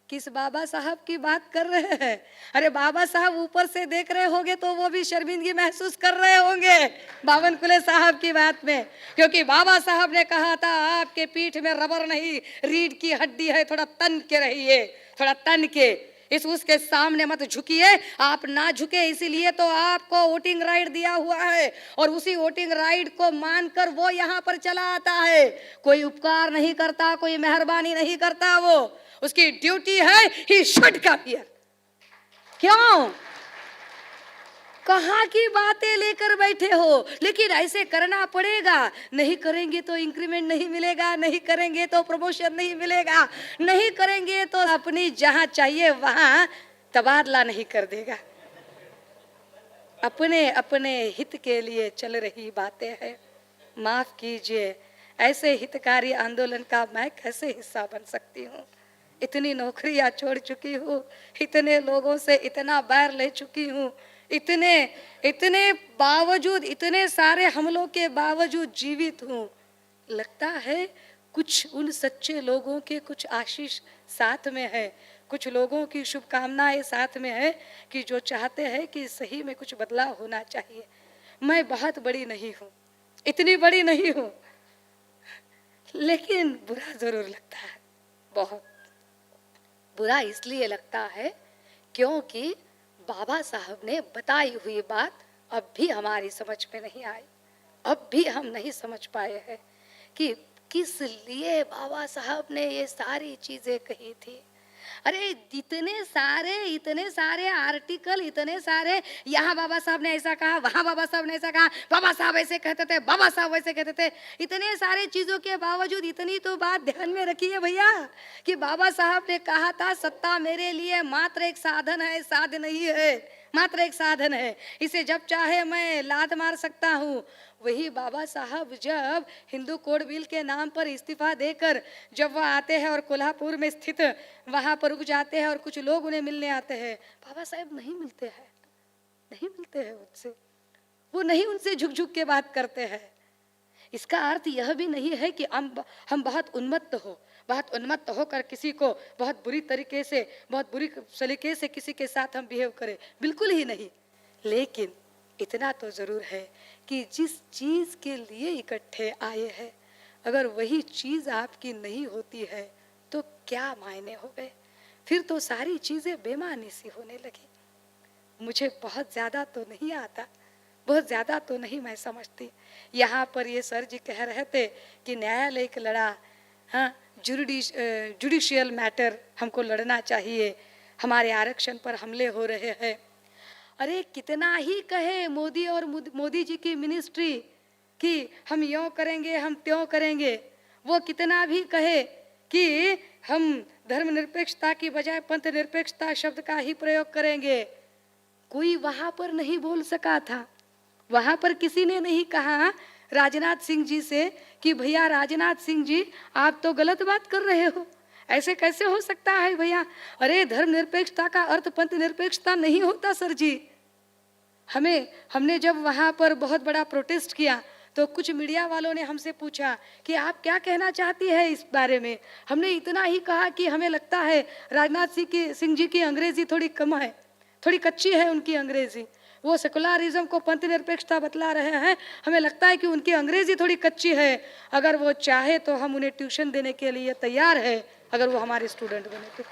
किस बाबा साहब की बात कर रहे हैं? अरे बाबा साहब ऊपर से देख रहे होंगे तो वो भी शर्मिंदगी महसूस कर रहे होंगे बावन कुले साहब की बात में, क्योंकि बाबा साहब ने कहा था आपके पीठ में रबर नहीं रीढ़ की हड्डी है, थोड़ा तन के रहिए, थोड़ा तन के इस उसके सामने मत झुकिए। आप ना झुके इसीलिए तो आपको वोटिंग राइट दिया हुआ है, और उसी वोटिंग राइट को मानकर वो यहाँ पर चला आता है। कोई उपकार नहीं करता, कोई मेहरबानी नहीं करता, वो उसकी ड्यूटी है ही शुड कम हियर। क्यों? कहाँ की बातें लेकर बैठे हो? लेकिन ऐसे करना पड़ेगा, नहीं करेंगे तो इंक्रीमेंट नहीं मिलेगा, नहीं करेंगे तो प्रमोशन नहीं मिलेगा, नहीं करेंगे तो अपनी जहां चाहिए वहां तबादला नहीं कर देगा। अपने अपने हित के लिए चल रही बातें हैं। माफ कीजिए, ऐसे हितकारी आंदोलन का मैं कैसे हिस्सा बन सकती हूँ? इतनी नौकरियां छोड़ चुकी हूँ, इतने लोगों से इतना बैर ले चुकी हूँ, इतने बावजूद, इतने सारे हमलों के बावजूद जीवित हूँ। लगता है कुछ उन सच्चे लोगों के कुछ आशीष साथ में है, कुछ लोगों की शुभकामनाएं साथ में है कि जो चाहते हैं कि सही में कुछ बदलाव होना चाहिए। मैं बहुत बड़ी नहीं हूँ, इतनी बड़ी नहीं हूँ, लेकिन बुरा जरूर लगता है, बहुत बुरा इसलिए लगता है क्योंकि बाबा साहब ने बताई हुई बात अब भी हमारी समझ में नहीं आई। अब भी हम नहीं समझ पाए हैं कि किस लिए बाबा साहब ने ये सारी चीजें कही थी। अरे इतने सारे आर्टिकल, इतने सारे, यहाँ बाबा साहब ने ऐसा कहा, वहाँ बाबा साहब ने ऐसा कहा, बाबा साहब ऐसे कहते थे, बाबा साहब वैसे कहते थे। इतने सारे चीजों के बावजूद इतनी तो बात ध्यान में रखिए भैया कि बाबा साहब ने कहा था सत्ता मेरे लिए मात्र एक साधन है, साधन नहीं है, मात्र एक साधन है, इसे जब चाहे मैं लात मार सकता हूँ। वही बाबा साहब जब हिंदू कोड बिल के नाम पर इस्तीफा देकर जब वह आते हैं और कोल्हापुर में स्थित वहां पर रुक जाते हैं और कुछ लोग उन्हें मिलने आते हैं, बाबा साहब नहीं मिलते हैं, नहीं मिलते हैं उनसे, वो नहीं उनसे झुक झुक के बात करते हैं। इसका अर्थ यह भी नहीं है कि हम बहुत उन्मत्त होकर किसी को बहुत बुरी तरीके से, बहुत बुरी सलीके से किसी के साथ हम बिहेव करें, बिल्कुल ही नहीं। लेकिन इतना तो जरूर है कि जिस चीज के लिए इकट्ठे आए हैं, अगर वही चीज आपकी नहीं होती है तो क्या मायने हो गए? फिर तो सारी चीजें बेमानी सी होने लगी। मुझे बहुत ज्यादा तो नहीं आता, बहुत ज्यादा तो नहीं मैं समझती। यहाँ पर ये सर जी कह रहे थे कि न्यायालय की लड़ा, हाँ, जुडिशियल मैटर हमको लड़ना चाहिए, हमारे आरक्षण पर हमले हो रहे हैं। अरे कितना ही कहे मोदी और मोदी जी की मिनिस्ट्री कि हम यूं करेंगे, हम त्यों करेंगे, वो कितना भी कहे कि हम धर्मनिरपेक्षता की बजाय पंथ निरपेक्षता शब्द का ही प्रयोग करेंगे, कोई वहां पर नहीं बोल सका था। वहां पर किसी ने नहीं कहा राजनाथ सिंह जी से कि भैया राजनाथ सिंह जी आप तो गलत बात कर रहे हो, ऐसे कैसे हो सकता है भैया? अरे धर्मनिरपेक्षता का अर्थ पंथ निरपेक्षता नहीं होता सर जी। हमने जब वहां पर बहुत बड़ा प्रोटेस्ट किया तो कुछ मीडिया वालों ने हमसे पूछा कि आप क्या कहना चाहती है इस बारे में। हमने इतना ही कहा कि हमें लगता है राजनाथ सिंह जी की अंग्रेजी थोड़ी कम है, थोड़ी कच्ची है उनकी अंग्रेजी। वो सेकुलरिज्म को पंथ निरपेक्षता बतला रहे हैं, हमें लगता है कि उनकी अंग्रेजी थोड़ी कच्ची है। अगर वो चाहे तो हम उन्हें ट्यूशन देने के लिए तैयार है, अगर वो हमारे स्टूडेंट बने तो।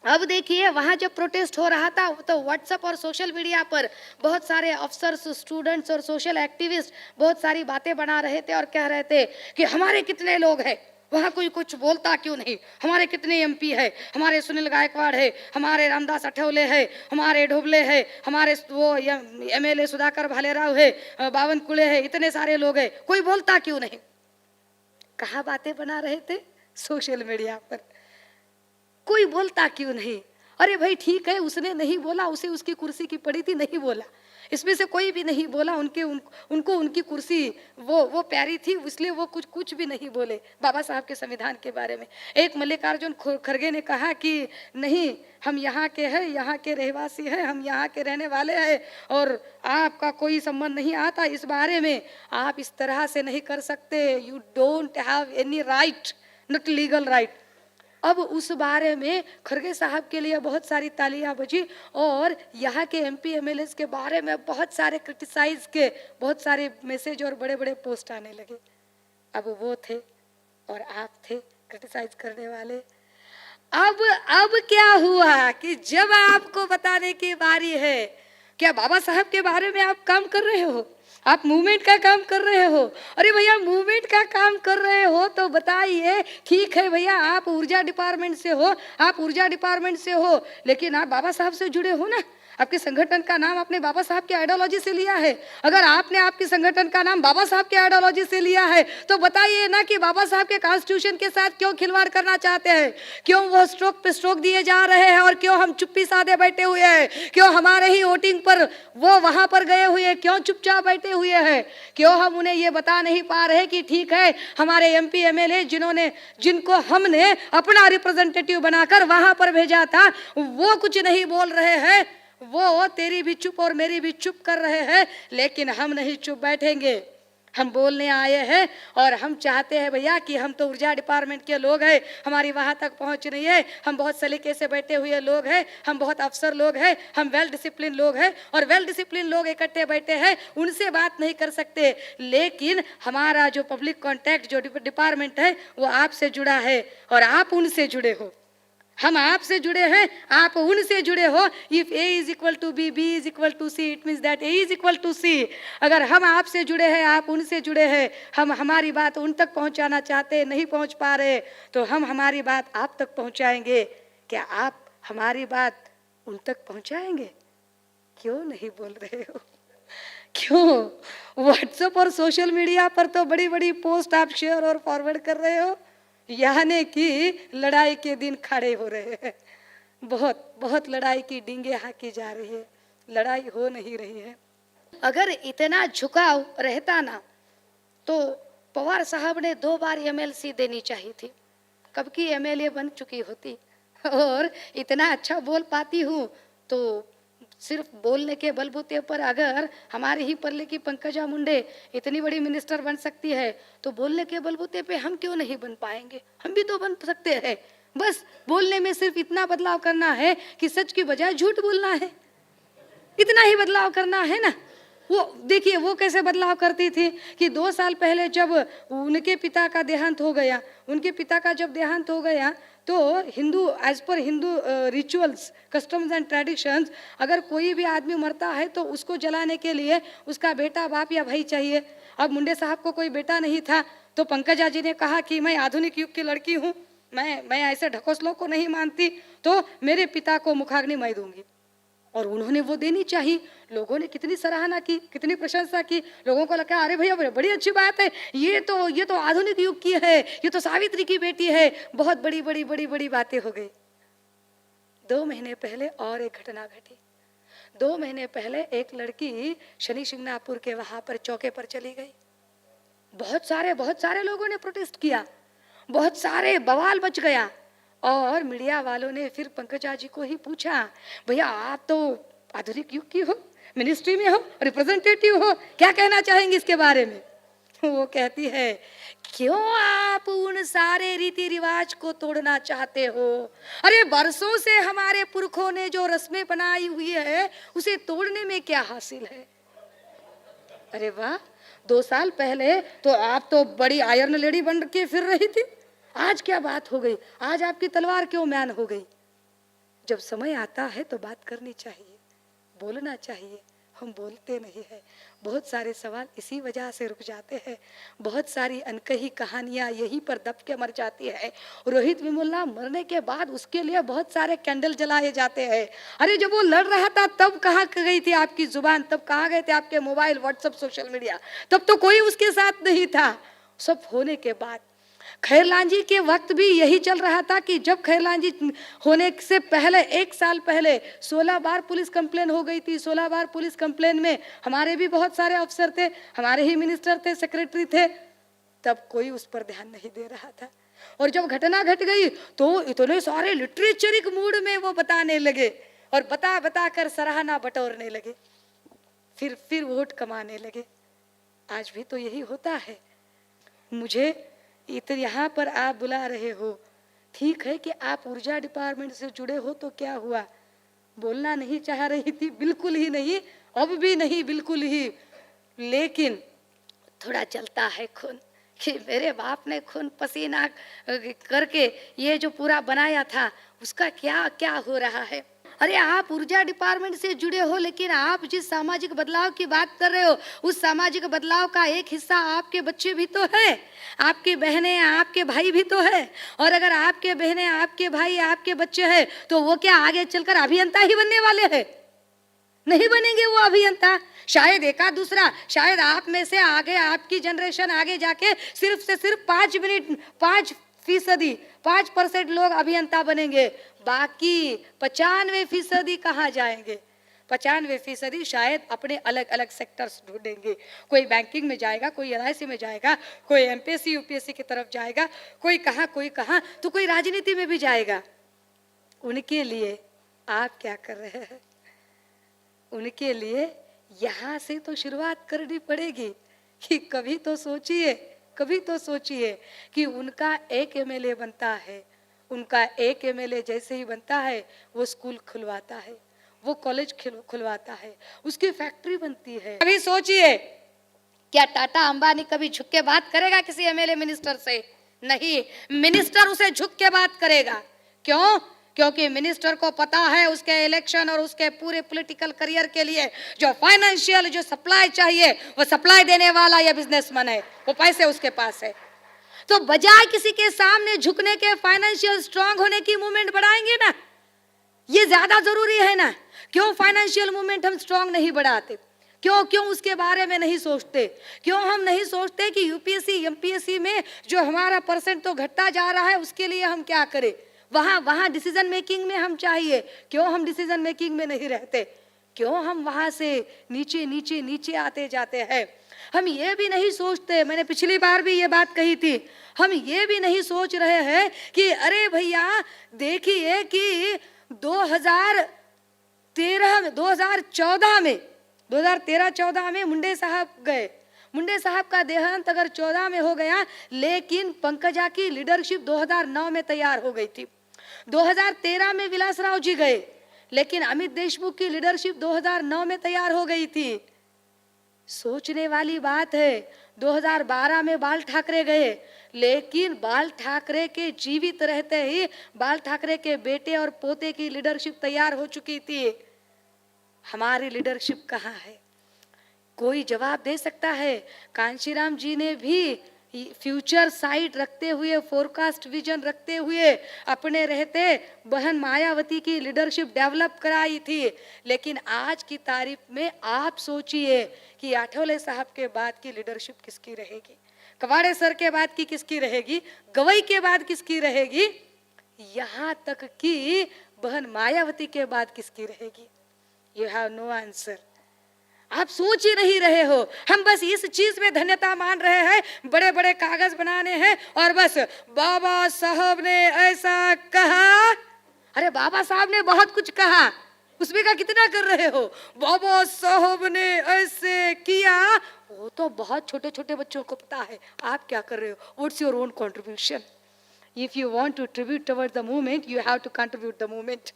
अब देखिए वहां जब प्रोटेस्ट हो रहा था तो व्हाट्सएप और सोशल मीडिया पर बहुत सारे अफसर्स, स्टूडेंट्स और सोशल एक्टिविस्ट बहुत सारी बातें बना रहे थे और कह रहे थे कि हमारे कितने लोग हैं, वहां कोई कुछ बोलता क्यों नहीं, हमारे कितने एमपी है, हमारे सुनील गायकवाड़ है, हमारे रामदास अठौले है, हमारे ढोबले है, हमारे वो एमएलए सुधाकर भालेराव है, बावनकुले है, इतने सारे लोग हैं, कोई बोलता क्यों नहीं। कहाँ बातें बना रहे थे? सोशल मीडिया पर। कोई बोलता क्यों नहीं? अरे भाई ठीक है, उसने नहीं बोला, उसे उसकी कुर्सी की पड़ी थी, नहीं बोला, इसमें से कोई भी नहीं बोला। उनको उनकी कुर्सी वो प्यारी थी, इसलिए वो कुछ भी नहीं बोले बाबा साहब के संविधान के बारे में। एक मल्लिकार्जुन खड़गे ने कहा कि नहीं, हम यहाँ के हैं, यहाँ के रहवासी हैं, हम यहाँ के रहने वाले हैं और आपका कोई संबंध नहीं आता इस बारे में, आप इस तरह से नहीं कर सकते, you don't have any right, not legal right. अब उस बारे में खड़गे साहब के लिए बहुत सारी तालियां बजी और यहाँ के एमपी एमएलए के बारे में बहुत सारे क्रिटिसाइज के बहुत सारे मैसेज और बड़े बड़े पोस्ट आने लगे। अब वो थे और आप थे क्रिटिसाइज करने वाले। अब क्या हुआ कि जब आपको बताने की बारी है, क्या बाबा साहब के बारे में आप काम कर रहे हो, आप मूवमेंट का काम कर रहे हो? अरे भैया मूवमेंट का काम कर रहे हो तो बताइए, ठीक है भैया आप ऊर्जा डिपार्टमेंट से हो, आप ऊर्जा डिपार्टमेंट से हो, लेकिन आप बाबा साहब से जुड़े हो ना, आपके संगठन का नाम आपने बाबा साहब की आइडियोलॉजी से लिया है। अगर आपने आपके संगठन का नाम बाबा साहब की आइडियोलॉजी से लिया है तो बताइए ना कि बाबा साहब के कॉन्स्टिट्यूशन के साथ क्यों खिलवाड़ करना चाहते हैं, क्यों वो स्ट्रोक पे स्ट्रोक दिए जा रहे हैं और क्यों हम चुप्पी साधे बैठे हुए हैं, क्यों हमारे ही वोटिंग पर वो वहां पर गए हुए हैं, क्यों चुपचाप बैठे हुए हैं, क्यों हम उन्हें ये बता नहीं पा रहे कि ठीक है हमारे एमपी एमएलए जिनको हमने अपना रिप्रेजेंटेटिव बनाकर वहां पर भेजा था वो कुछ नहीं बोल रहे हैं, वो तेरी भी चुप और मेरी भी चुप कर रहे हैं, लेकिन हम नहीं चुप बैठेंगे, हम बोलने आए हैं और हम चाहते हैं भैया कि हम तो ऊर्जा डिपार्टमेंट के लोग हैं, हमारी वहां तक पहुंच नहीं है, हम बहुत सलीके से बैठे हुए लोग हैं, हम बहुत अफसर लोग हैं, हम वेल डिसिप्लिन लोग हैं और वेल डिसिप्लिन लोग इकट्ठे बैठे हैं, उनसे बात नहीं कर सकते, लेकिन हमारा जो पब्लिक कॉन्टैक्ट जो डिपार्टमेंट है वो आपसे जुड़ा है और आप उनसे जुड़े हो, हम आपसे जुड़े हैं, आप उनसे जुड़े हो। If A is equal to B, B is equal to C, it means that A is equal to C। अगर हम आपसे जुड़े हैं, आप उनसे जुड़े हैं, हम हमारी बात उन तक पहुंचाना चाहते हैं, नहीं पहुंच पा रहे, तो हम हमारी बात आप तक पहुंचाएंगे। क्या आप हमारी बात उन तक पहुंचाएंगे? क्यों नहीं बोल रहे हो? क्यों व्हाट्सएप और सोशल मीडिया पर तो बड़ी बड़ी पोस्ट आप शेयर और फॉरवर्ड कर रहे हो, यानी कि लड़ाई के दिन खड़े हो रहे हैं, बहुत बहुत लड़ाई की डींगे हाकी जा रही है, लड़ाई हो नहीं रही है। अगर इतना झुकाव रहता ना तो पवार साहब ने 2 बार एमएलसी देनी चाहिए थी, कब की एमएलए बन चुकी होती, और इतना अच्छा बोल पाती हूँ तो सिर्फ बोलने के बलबूते पर अगर हमारे ही परले की पंकजा मुंडे इतनी बड़ी मिनिस्टर बन सकती है, तो बोलने के बलबूते पे हम क्यों नहीं बन पाएंगे? हम भी तो बन सकते हैं। बस बोलने में सिर्फ इतना बदलाव करना है कि सच की बजाय झूठ बोलना है, इतना ही बदलाव करना है ना। वो देखिए वो कैसे बदलाव करती थी कि 2 साल पहले जब उनके पिता का देहांत हो गया, उनके पिता का जब देहांत हो गया तो Hindu, as per Hindu rituals, customs and traditions, अगर कोई भी आदमी मरता है तो उसको जलाने के लिए उसका बेटा, बाप या भाई चाहिए। अब मुंडे साहब को कोई बेटा नहीं था, तो पंकजा जी ने कहा कि मैं आधुनिक युग की लड़की हूँ, मैं ऐसे ढकोसलों को नहीं मानती, तो मेरे पिता को मुखाग्नि मैं दूंगी। और उन्होंने वो देनी चाहिए। लोगों ने कितनी सराहना की, कितनी प्रशंसा की। लोगों को लगा अरे भैया बड़ी अच्छी बात है, ये तो आधुनिक युग की है, ये तो सावित्री की बेटी है। बहुत बड़ी बड़ी बड़ी बड़ी बातें हो गई। 2 महीने पहले और एक घटना घटी। 2 महीने पहले एक लड़की शनि शिंगणापुर के वहां पर चौके पर चली गई। बहुत सारे लोगों ने प्रोटेस्ट किया, बहुत सारे बवाल मच गया। और मीडिया वालों ने फिर पंकजा जी को ही पूछा, भैया आप तो आधुनिक युग की हो, मिनिस्ट्री में हो, रिप्रेजेंटेटिव हो, क्या कहना चाहेंगे इसके बारे में? वो कहती है, क्यों आप उन सारे रीति रिवाज को तोड़ना चाहते हो? अरे बरसों से हमारे पुरखों ने जो रस्में बनाई हुई है उसे तोड़ने में क्या हासिल है? अरे वाह, 2 साल पहले तो आप तो बड़ी आयरन लेडी बन के फिर रही थी, आज क्या बात हो गई? आज आपकी तलवार क्यों म्यान हो गई? जब समय आता है तो बात करनी चाहिए, बोलना चाहिए। हम बोलते नहीं है। बहुत सारे सवाल इसी वजह से रुक जाते हैं। बहुत सारी अनकही कहानियां यहीं पर दब के मर जाती है। रोहित वेमुला मरने के बाद उसके लिए बहुत सारे कैंडल जलाए जाते हैं। अरे जब वो लड़ रहा था तब कहाँ गई थी आपकी जुबान? तब कहाँ गए थे आपके मोबाइल, व्हाट्सएप, सोशल मीडिया? तब तो कोई उसके साथ नहीं था। सब होने के बाद खैरलाल जी के वक्त भी यही चल रहा था कि जब खैरलाल जी होने से पहले 1 साल पहले 16 बार पुलिस कंप्लेन हो गई थी। 16 बार पुलिस कंप्लेन में हमारे भी बहुत सारे अफसर थे, हमारे ही मिनिस्टर थे, सेक्रेटरी थे, तब कोई उस पर ध्यान नहीं दे रहा था। और जब घटना घट गई तो इतने सारे लिटरेचरिक मूड में वो बताने लगे और बता बता कर सराहना बटोरने लगे, फिर वोट कमाने लगे। आज भी तो यही होता है। मुझे यहाँ पर आप बुला रहे हो, ठीक है कि आप ऊर्जा डिपार्टमेंट से जुड़े हो, तो क्या हुआ? बोलना नहीं चाह रही थी, बिल्कुल ही नहीं, अब भी नहीं, बिल्कुल ही। लेकिन थोड़ा चलता है खून कि मेरे बाप ने खून पसीना करके ये जो पूरा बनाया था उसका क्या क्या हो रहा है। अरे आप ऊर्जा डिपार्टमेंट से जुड़े हो, लेकिन आप जिस सामाजिक बदलाव की बात कर रहे हो उस सामाजिक बदलाव का एक हिस्सा आपके बच्चे भी तो है, आपकी बहनें, आपके भाई भी तो है। और अगर आपके बहनें, आपके भाई, आपके बच्चे हैं तो वो क्या आगे चलकर अभियंता ही बनने वाले हैं? नहीं बनेंगे वो अभियंता। शायद एका दूसरा, शायद आप में से आगे आपकी जनरेशन आगे जाके सिर्फ से सिर्फ 5% लोग अभियंता बनेंगे, बाकी 95% कहाँ जाएंगे? 95% शायद अपने अलग अलग सेक्टर्स ढूंढेंगे। कोई बैंकिंग में जाएगा, कोई LIC में जाएगा, कोई MPSC UPSC की तरफ जाएगा, कोई कहाँ, तो कोई राजनीति में भी जाएगा। उनके लिए आप क्या कर रहे हैं? उनके लिए यहाँ से तो शुरुआत करनी पड़ेगी कि कभी तो सोचिए कि उनका एक MLA बनता है, उनका एक MLA जैसे ही बनता है वो स्कूल खुलवाता है, वो कॉलेज खुलवाता है, उसकी फैक्ट्री बनती है। कभी सोचिए, क्या टाटा अंबानी कभी झुक के बात करेगा किसी MLA मिनिस्टर से? नहीं, मिनिस्टर उसे झुक के बात करेगा। क्यों? क्योंकि मिनिस्टर को पता है उसके इलेक्शन और उसके पूरे पॉलिटिकल करियर के लिए जो फाइनेंशियल जो सप्लाई चाहिए वो सप्लाई देने वाला या बिजनेसमैन है, वो पैसे उसके पास है। तो बजाय किसी के सामने झुकने के फाइनेंशियल स्ट्रांग होने की मूवमेंट बढ़ाएंगे ना, ये ज्यादा जरूरी है ना। क्यों फाइनेंशियल मूवमेंट हम स्ट्रांग नहीं बढ़ाते? क्यों उसके बारे में नहीं सोचते? क्यों हम नहीं सोचते कि UPSC MPSC में जो हमारा परसेंट तो घटता जा रहा है उसके लिए हम क्या करें? वहां डिसीजन मेकिंग में हम चाहिए। क्यों हम डिसीजन मेकिंग में नहीं रहते? क्यों हम वहां से नीचे आते जाते हैं? हम ये भी नहीं सोचते, मैंने पिछली बार भी ये बात कही थी, हम ये भी नहीं सोच रहे हैं कि अरे भैया देखिए कि 2014 में 2013-14 में मुंडे साहब गए। मुंडे साहब का देहांत अगर 14 में हो गया, लेकिन पंकजा की लीडरशिप 2009 में तैयार हो गई थी। 2013 में विलासराव जी गए, लेकिन अमित देशमुख की लीडरशिप 2009 में तैयार हो गई थी। सोचने वाली बात है, 2012 में बाल ठाकरे गए, लेकिन बाल ठाकरे के जीवित रहते ही बाल ठाकरे के बेटे और पोते की लीडरशिप तैयार हो चुकी थी। हमारी लीडरशिप कहाँ है? कोई जवाब दे सकता है? कांशीराम जी ने भी फ्यूचर साइट रखते हुए, फोरकास्ट विजन रखते हुए अपने रहते बहन मायावती की लीडरशिप डेवलप कराई थी। लेकिन आज की तारीख में आप सोचिए कि आठवले साहब के बाद की लीडरशिप किसकी रहेगी, कवाड़े सर के बाद की किसकी रहेगी, गवई के बाद किसकी रहेगी, यहाँ तक कि बहन मायावती के बाद किसकी रहेगी? You have no answer. आप सोच ही नहीं रहे हो। हम बस इस चीज में धन्यता मान रहे हैं, बड़े बड़े कागज बनाने हैं और बस बाबा साहब ने ऐसा कहा। अरे बाबा साहब ने बहुत कुछ कहा, उसमें का कितना कर रहे हो? बाबा साहब ने ऐसे किया, वो तो बहुत छोटे छोटे बच्चों को पता है। आप क्या कर रहे हो? What's your own contribution? If you want to tribute towards the movement, you have to contribute the movement.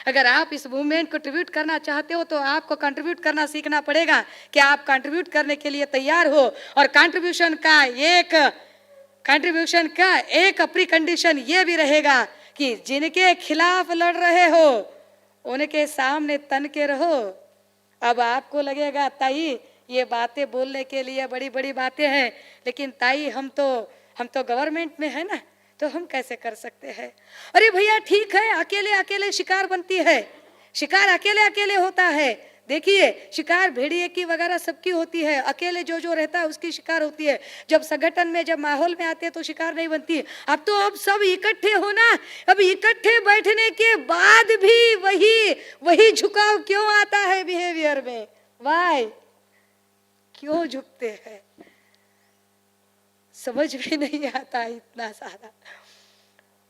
अगर आप इस मूवमेंट को ट्रिब्यूट करना चाहते हो तो आपको कंट्रीब्यूट करना सीखना पड़ेगा कि आप कंट्रीब्यूट करने के लिए तैयार हो। और कंट्रीब्यूशन का एक प्री कंडीशन ये भी रहेगा कि जिनके खिलाफ लड़ रहे हो उनके सामने तन के रहो। अब आपको लगेगा ताई ये बातें बोलने के लिए बड़ी बड़ी बातें हैं, लेकिन ताई हम तो गवर्नमेंट में है ना, तो हम कैसे कर सकते हैं? अरे भैया ठीक है, अकेले अकेले शिकार बनती है, शिकार अकेले अकेले होता है। देखिए शिकार भेड़िए की वगैरह सबकी होती है, अकेले जो रहता है उसकी शिकार होती है। जब संगठन में, जब माहौल में आते हैं तो शिकार नहीं बनती। अब सब इकट्ठे हो ना, अब इकट्ठे बैठने के बाद भी वही झुकाव क्यों आता है बिहेवियर में? वाई? क्यों झुकते हैं? समझ भी नहीं आता इतना सारा।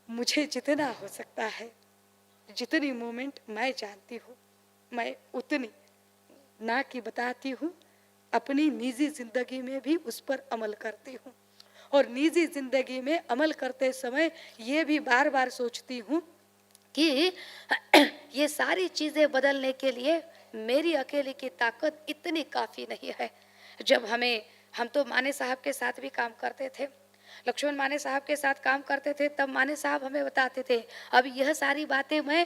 मुझे जितना हो सकता है, जितनी मोमेंट मैं जानती हूँ, मैं उतनी ना कि बताती हूँ, अपनी निजी जिंदगी में भी उस पर अमल करती हूँ। और निजी जिंदगी में अमल करते समय ये भी बार बार सोचती हूँ कि ये सारी चीजें बदलने के लिए मेरी अकेले की ताकत इतनी काफी नहीं है। जब हम तो माने साहब के साथ भी काम करते थे, लक्ष्मण माने साहब के साथ काम करते थे, तब माने साहब हमें बताते थे। अब यह सारी बातें मैं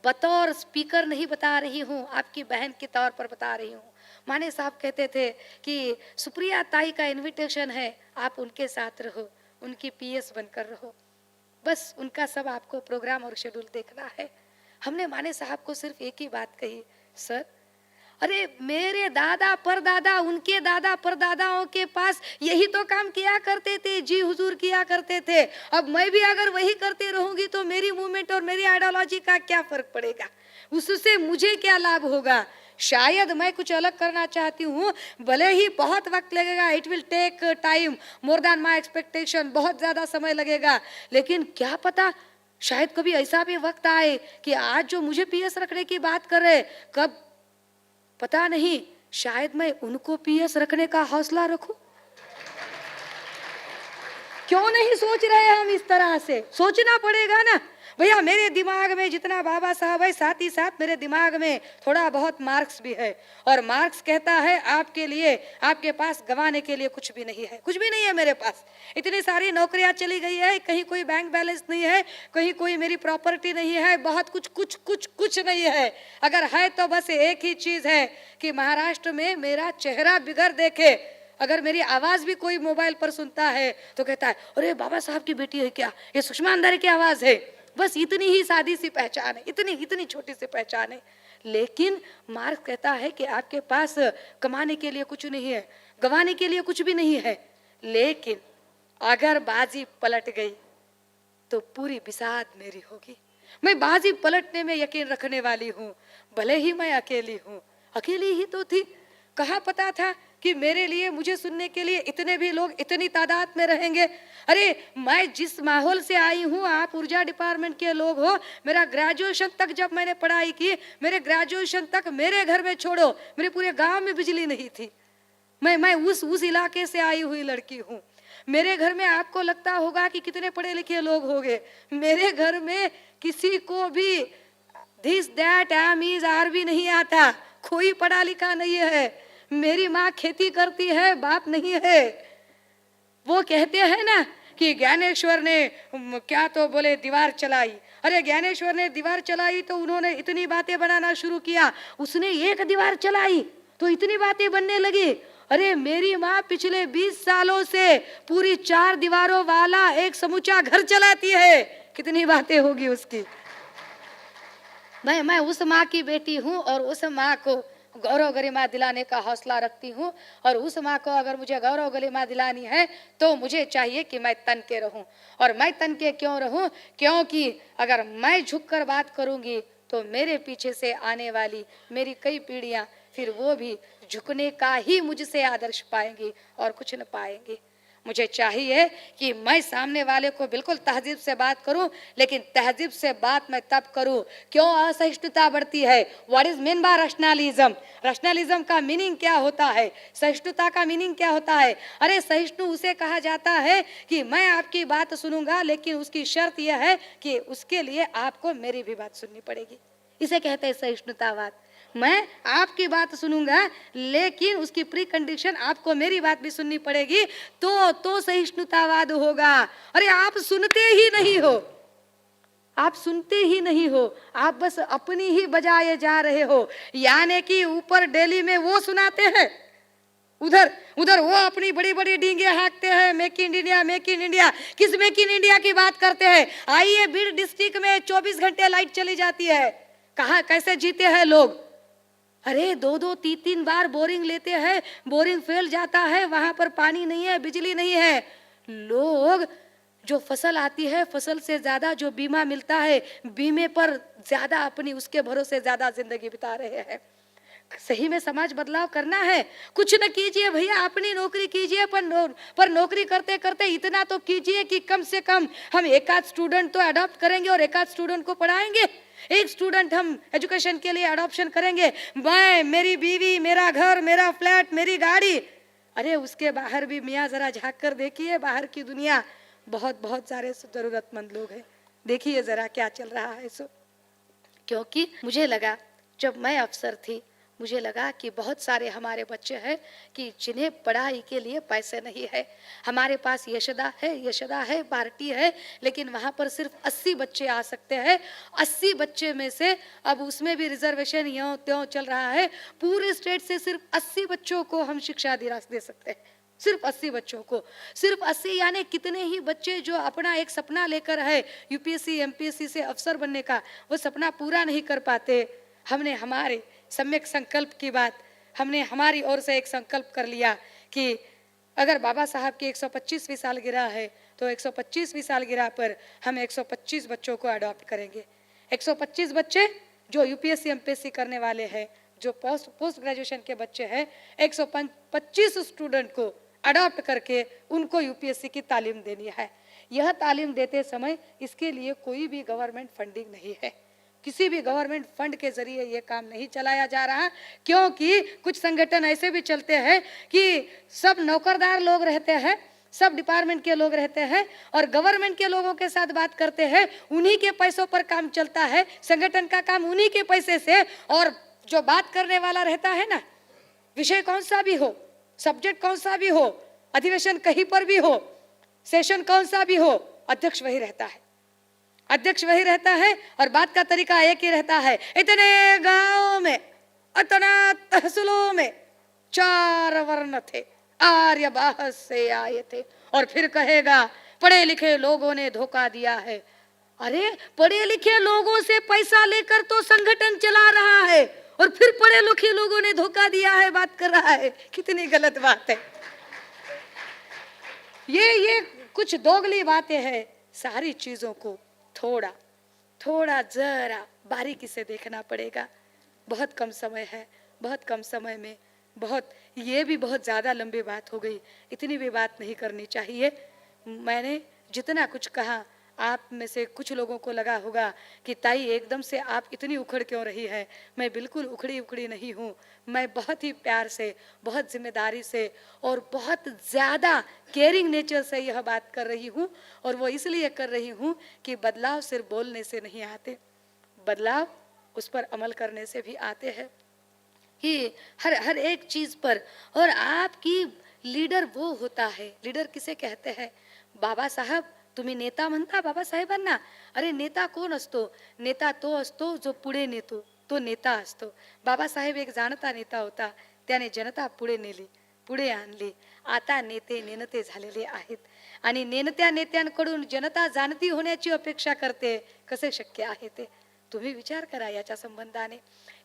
बतौर स्पीकर नहीं बता रही हूँ, आपकी बहन के तौर पर बता रही हूँ। माने साहब कहते थे कि सुप्रिया ताई का इनविटेशन है, आप उनके साथ रहो, उनकी पीएस बनकर रहो, बस उनका सब आपको प्रोग्राम और शेड्यूल देखना है। हमने माने साहब को सिर्फ एक ही बात कही, सर अरे मेरे दादा परदादा, उनके दादा परदादाओं के पास यही तो काम किया करते थे, जी हुजूर किया करते थे। अब मैं भी अगर वही करती रहूंगी तो मेरी मूवमेंट और मेरी आइडियोलॉजी का क्या फर्क पड़ेगा? उससे मुझे क्या लाभ होगा? शायद मैं कुछ अलग करना चाहती हूँ, भले ही बहुत वक्त लगेगा, it will take time more than my expectation, बहुत ज्यादा समय लगेगा, लेकिन क्या पता शायद कभी ऐसा भी वक्त आए कि आज जो मुझे पीएस रखने की बात कर रहे, कब पता नहीं शायद मैं उनको पीएस रखने का हौसला रखूं। क्यों नहीं सोच रहे हम इस तरह से? सोचना पड़ेगा ना भैया। मेरे दिमाग में जितना बाबा साहब है, साथ ही साथ मेरे दिमाग में थोड़ा बहुत मार्क्स भी है, और मार्क्स कहता है आपके लिए, आपके पास गंवाने के लिए कुछ भी नहीं है, कुछ भी नहीं है मेरे पास। इतनी सारी नौकरियां चली गई है, कहीं कोई बैंक बैलेंस नहीं है, कहीं कोई मेरी प्रॉपर्टी नहीं है, बहुत कुछ नहीं है। अगर है तो बस एक ही चीज है कि महाराष्ट्र में मेरा चेहरा बिगड़ देखे, अगर मेरी आवाज भी कोई मोबाइल पर सुनता है तो कहता है अरे बाबा साहब की बेटी है क्या, ये सुषमा अंधारे की आवाज है। बस इतनी ही सादी सी पहचान है, इतनी छोटी सी पहचान है। लेकिन मार्क्स कहता है कि आपके पास कमाने के लिए कुछ नहीं है, गंवाने के लिए कुछ भी नहीं है, लेकिन अगर बाजी पलट गई तो पूरी बिसात मेरी होगी। मैं बाजी पलटने में यकीन रखने वाली हूँ, भले ही मैं अकेली हूँ, अकेली ही तो थी, कहाँ पता था कि मेरे लिए, मुझे सुनने के लिए इतने भी लोग इतनी तादाद में रहेंगे। अरे मैं जिस माहौल से आई हूँ, आप ऊर्जा डिपार्टमेंट के लोग हो, मेरा ग्रेजुएशन तक जब मैंने पढ़ाई की, मेरे ग्रेजुएशन तक मेरे घर में छोड़ो, मेरे पूरे गांव में बिजली नहीं थी। मैं उस इलाके से आई हुई लड़की हूँ। मेरे घर में आपको लगता होगा कि कितने पढ़े लिखे लोग होंगे, मेरे घर में किसी को भी दिस दैट एम इज आर भी नहीं आता, कोई पढ़ा लिखा नहीं है। मेरी माँ खेती करती है, बाप नहीं है। वो कहते हैं ना कि ज्ञानेश्वर ने क्या तो बोले दीवार चलाई। अरे ज्ञानेश्वर ने दीवार चलाई तो उन्होंने इतनी बातें बनाना शुरू किया, उसने एक दीवार चलाई तो इतनी बातें बनने लगी। अरे मेरी माँ पिछले 20 सालों से पूरी 4 दीवारों वाला एक समूचा घर चलाती है, कितनी बातें होगी उसकी। मैं उस माँ की बेटी हूँ और उस माँ को गौरव गरिमा दिलाने का हौसला रखती हूँ। और उस माँ को अगर मुझे गौरव गरिमा दिलानी है तो मुझे चाहिए कि मैं तन के रहूं। और मैं तन के क्यों रहूं? क्योंकि अगर मैं झुककर बात करूंगी तो मेरे पीछे से आने वाली मेरी कई पीढ़ियां फिर वो भी झुकने का ही मुझसे आदर्श पाएंगी और कुछ न पाएंगी। मुझे चाहिए कि मैं सामने वाले को बिल्कुल तहजीब से बात करूं, लेकिन तहजीब से बात मैं तब करूं क्यों असहिष्णुता बढ़ती है। What is mean by rationalism? Rationalism का मीनिंग क्या होता है? सहिष्णुता का मीनिंग क्या होता है? अरे सहिष्णु उसे कहा जाता है कि मैं आपकी बात सुनूंगा, लेकिन उसकी शर्त यह है कि उसके लिए आपको मेरी भी बात सुननी पड़ेगी। इसे कहते हैं सहिष्णुतावाद। मैं आपकी बात सुनूंगा, लेकिन उसकी प्री कंडीशन आपको मेरी बात भी सुननी पड़ेगी, तो सहिष्णुतावाद होगा। अरे आप सुनते ही नहीं हो, आप सुनते ही नहीं हो, आप बस अपनी ही बजाए जा रहे हो। यानी कि ऊपर दिल्ली में वो सुनाते हैं, उधर उधर वो अपनी बड़ी बड़ी डींगे हाँकते हैं, make in India make in India. किस मेक इन इंडिया की बात करते हैं? आइए बीड़ डिस्ट्रिक्ट में 24 घंटे लाइट चली जाती है, कहाँ कैसे जीते हैं लोग। अरे 2-2 3-3 बार बोरिंग लेते हैं, बोरिंग फेल जाता है, वहां पर पानी नहीं है, बिजली नहीं है। लोग जो फसल आती है, फसल से ज्यादा जो बीमा मिलता है, बीमे पर ज्यादा अपनी उसके भरोसे ज्यादा जिंदगी बिता रहे हैं। सही में समाज बदलाव करना है, कुछ न कीजिए भैया, अपनी नौकरी कीजिए, पर नौकरी करते करते इतना तो कीजिए कि कम से कम हम एक आध स्टूडेंट तो अडॉप्ट करेंगे और एक आध स्टूडेंट को पढ़ाएंगे। एक स्टूडेंट हम एजुकेशन के लिए अडॉप्शन करेंगे। मैं, मेरी बीवी, मेरा घर, मेरा फ्लैट, मेरी गाड़ी। अरे उसके बाहर भी मियाँ जरा झांक कर देखिए, बाहर की दुनिया, बहुत बहुत सारे जरूरतमंद लोग हैं, देखिए जरा क्या चल रहा है सो। क्योंकि मुझे लगा जब मैं अफसर थी, मुझे लगा कि बहुत सारे हमारे बच्चे हैं कि जिन्हें पढ़ाई के लिए पैसे नहीं है। हमारे पास यशोदा है, पार्टी है, लेकिन वहाँ पर सिर्फ 80 बच्चे आ सकते हैं। 80 बच्चे में से अब उसमें भी रिजर्वेशन यों त्यों चल रहा है, पूरे स्टेट से सिर्फ 80 बच्चों को हम शिक्षा दे सकते हैं, सिर्फ 80 बच्चों को, सिर्फ 80। यानी कितने ही बच्चे जो अपना एक सपना लेकर है यूपीएससी एमपीएससी से अफसर बनने का, वो सपना पूरा नहीं कर पाते। हमने हमारे सम्यक संकल्प की बात, हमने हमारी ओर से एक संकल्प कर लिया कि अगर बाबा साहब की 125वीं सालगिरह है तो 125वीं सालगिरह पर हम 125 बच्चों को अडॉप्ट करेंगे। 125 बच्चे जो यूपीएससी एमपीएससी करने वाले हैं, जो पोस्ट ग्रेजुएशन के बच्चे हैं, 125 स्टूडेंट को अडॉप्ट करके उनको यूपीएससी की तालीम देनी है। यह तालीम देते समय इसके लिए कोई भी गवर्नमेंट फंडिंग नहीं है, किसी भी गवर्नमेंट फंड के जरिए ये काम नहीं चलाया जा रहा, क्योंकि कुछ संगठन ऐसे भी चलते हैं कि सब नौकरदार लोग रहते हैं, सब डिपार्टमेंट के लोग रहते हैं और गवर्नमेंट के लोगों के साथ बात करते हैं, उन्हीं के पैसों पर काम चलता है, संगठन का काम उन्हीं के पैसे से। और जो बात करने वाला रहता है ना, विषय कौन सा भी हो, सब्जेक्ट कौन सा भी हो, अधिवेशन कहीं पर भी हो, सेशन कौन सा भी हो, अध्यक्ष वही रहता है, अध्यक्ष वही रहता है और बात का तरीका एक ही रहता है। इतने गांव में, इतना तहसीलों में 4 वर्ण थे, आर्य बाहर से आए थे, और फिर कहेगा पढ़े लिखे लोगों ने धोखा दिया है। अरे पढ़े लिखे लोगों से पैसा लेकर तो संगठन चला रहा है और फिर पढ़े लिखे लोगों ने धोखा दिया है बात कर रहा है, कितनी गलत बात है ये कुछ दोगली बातें हैं। सारी चीजों को थोड़ा जरा बारीकी से देखना पड़ेगा। बहुत कम समय है, बहुत कम समय में बहुत, ये भी बहुत ज़्यादा लंबी बात हो गई, इतनी भी बात नहीं करनी चाहिए। मैंने जितना कुछ कहा, आप में से कुछ लोगों को लगा होगा कि ताई एकदम से आप इतनी उखड़ क्यों रही है। मैं बिल्कुल उखड़ी उखड़ी नहीं हूँ। मैं बहुत ही प्यार से, बहुत जिम्मेदारी से और बहुत ज़्यादा केयरिंग नेचर से यह बात कर रही हूँ। और वो इसलिए कर रही हूँ कि बदलाव सिर्फ बोलने से नहीं आते, बदलाव उस पर अमल करने से भी आते हैं कि हर हर एक चीज पर। और आपकी लीडर वो होता है, लीडर किसे कहते हैं? बाबा साहब तुम्ही नेता म्हणता बाबासाहेबांना? अरे नेता कोण असतो? नेता तो असतो जो पुढे नेतो, तो नेता असतो. बाबासाहेब एक जाणता नेता होता, त्याने जनता पुढे नेली, पुढे आणली. आता नेते नेनते झालेले आहेत आणि नेनत्या नेत्यांकडून जनता जाणती होण्याची अपेक्षा करते. कसे शक्य आहे ते तुम्ही विचार करा याच्या संबंधाने.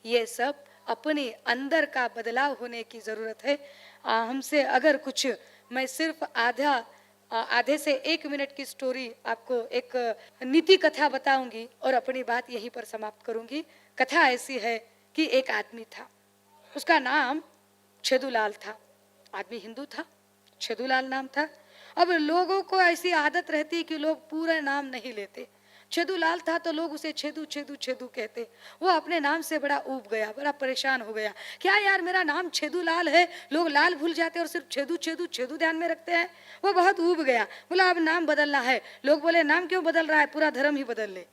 ये सब अपने अंदर का बदलाव होने की जरूरत है। हमसे अगर कुछ, मैं सिर्फ आधे से 1 मिनट की स्टोरी आपको, एक नीति कथा बताऊंगी और अपनी बात यहीं पर समाप्त करूंगी। कथा ऐसी है कि एक आदमी था, उसका नाम छेदूलाल था। आदमी हिंदू था, छेदूलाल नाम था। अब लोगों को ऐसी आदत रहती कि लोग पूरा नाम नहीं लेते। छेदूलाल था तो लोग उसे छेदू छेदू छेदू कहते। वो अपने नाम से बड़ा ऊब गया, बड़ा परेशान हो गया। क्या यार, मेरा नाम छेदूलाल है, लोग लाल भूल जाते और सिर्फ छेदू छेदू छेदू ध्यान में रखते हैं। वो बहुत ऊब गया, बोला अब नाम बदलना है। लोग बोले नाम क्यों बदल रहा है, पूरा धर्म ही बदल ले।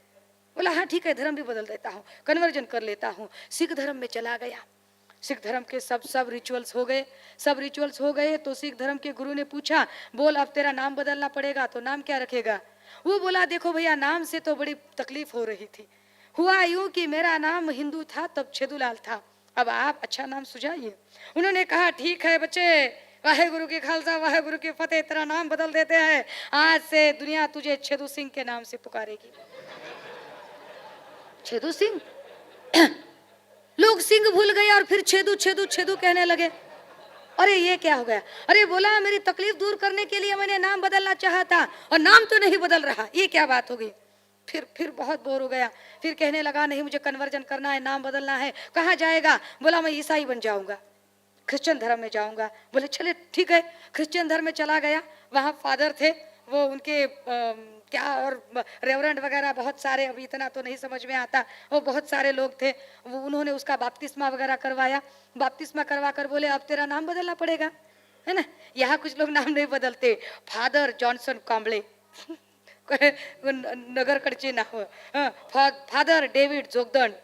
बोला हाँ ठीक है, धर्म भी बदल देता हूँ, कन्वर्जन कर लेता हूँ। सिख धर्म में चला गया। सिख धर्म के सब रिचुअल्स हो गए। सब रिचुअल्स हो गए तो सिख धर्म के गुरु ने पूछा, बोल अब तेरा नाम बदलना पड़ेगा तो नाम क्या रखेगा? वो बोला देखो भैया, नाम से तो बड़ी तकलीफ हो रही थी। हुआ यूं कि मेरा नाम हिंदू था तब छेदूलाल था, अब आप अच्छा नाम सुझाइए। उन्होंने कहा ठीक है बच्चे, वाहे गुरु की खालसा वाहे गुरु की फतेह, तेरा नाम बदल देते हैं। आज से दुनिया तुझे छेदू सिंह के नाम से पुकारेगी। छेदू सिंह लोग सिंह भूल गए और फिर छेदू छेदू छेदू कहने लगे। अरे ये क्या हो गया? अरे बोला मेरी तकलीफ दूर करने के लिए मैंने नाम बदलना चाहा था और नाम तो नहीं बदल रहा, ये क्या बात हो गई? फिर बहुत बोर हो गया। फिर कहने लगा नहीं मुझे कन्वर्जन करना है, नाम बदलना है। कहाँ जाएगा? बोला मैं ईसाई बन जाऊंगा, क्रिश्चियन धर्म में जाऊंगा। बोले चले ठीक है, क्रिश्चियन धर्म में चला गया। वहाँ फादर थे, वो उनके क्या और रेवरेंड वगैरह बहुत सारे, अभी इतना तो नहीं समझ में आता, वो बहुत सारे लोग थे। वो उन्होंने उसका बपतिस्मा वगैरह करवाया। बपतिस्मा करवा कर बोले अब तेरा नाम बदलना पड़ेगा, है ना। यहाँ कुछ लोग नाम नहीं बदलते। फादर जॉनसन कांबळे नगरकडचे नाव, फादर डेविड जोगदंड,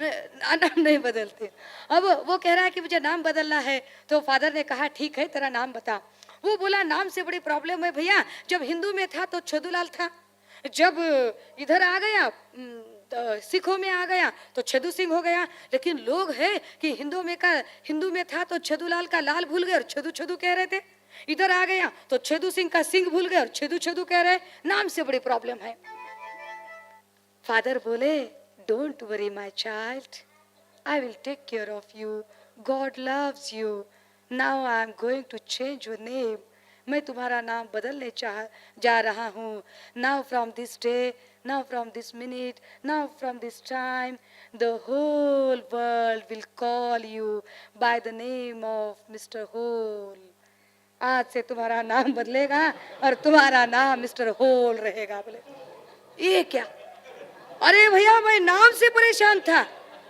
नाम नहीं बदलते। अब वो कह रहा है कि मुझे नाम बदलना है। तो फादर ने कहा ठीक है तेरा नाम बता। वो बोला नाम से बड़ी प्रॉब्लम है भैया, जब हिंदू में था तो छेदूलाल था, जब इधर आ गया सिखों में आ गया तो छेदू सिंह हो गया। लेकिन लोग है कि हिंदू में था तो छेदूलाल का लाल भूल गए और छेदू छेदू कह रहे थे। इधर आ गया तो छेदू सिंह का सिंह भूल गए और छेदू छेदू कह रहे। नाम से बड़ी प्रॉब्लम है। फादर बोले don't worry my child, I will take care of you, God loves you, now I am going to change your name. मैं तुम्हारा नाम बदलने जा रहा हूँ। Now from this day, now from this minute, now from this time, the whole world will call you by the name of Mr. Hole. आज से तुम्हारा नाम बदलेगा और तुम्हारा नाम मिस्टर होल रहेगा। बोले ये क्या? अरे भैया मैं नाम से परेशान था,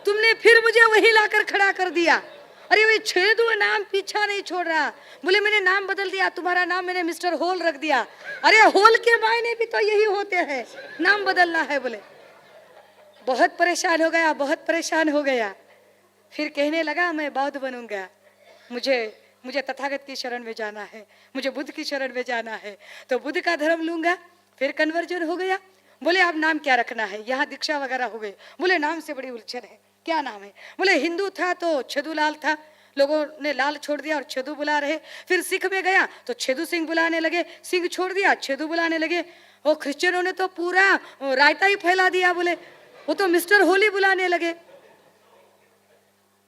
तुमने फिर मुझे वही लाकर खड़ा कर दिया। अरे भाई छेदू नाम पीछा नहीं छोड़ रहा। बोले मैंने नाम बदल दिया, तुम्हारा नाम मैंने मिस्टर होल रख दिया। अरे होल के मायने भी तो यही होते हैं, नाम बदलना है। बोले बहुत परेशान हो गया, बहुत परेशान हो गया। फिर कहने लगा मैं बौद्ध बनूंगा, मुझे तथागत की शरण में जाना है, मुझे बुद्ध की शरण में जाना है, तो बुद्ध का धर्म लूंगा। फिर कन्वर्जन हो गया। बोले अब नाम क्या रखना है? यहाँ दीक्षा वगैरह हो गई। बोले नाम से बड़ी उलझन है, क्या नाम है? बोले हिंदू था तो छेदूलाल था, लोगों ने लाल छोड़ दिया और छेदू बुला रहे। फिर सिख में गया तो छेदू सिंह बुलाने लगे, सिंह छोड़ दिया छेदू बुलाने लगे। वो क्रिश्चियनों ने तो पूरा रायता ही फैला दिया, बोले वो तो मिस्टर होली बुलाने लगे।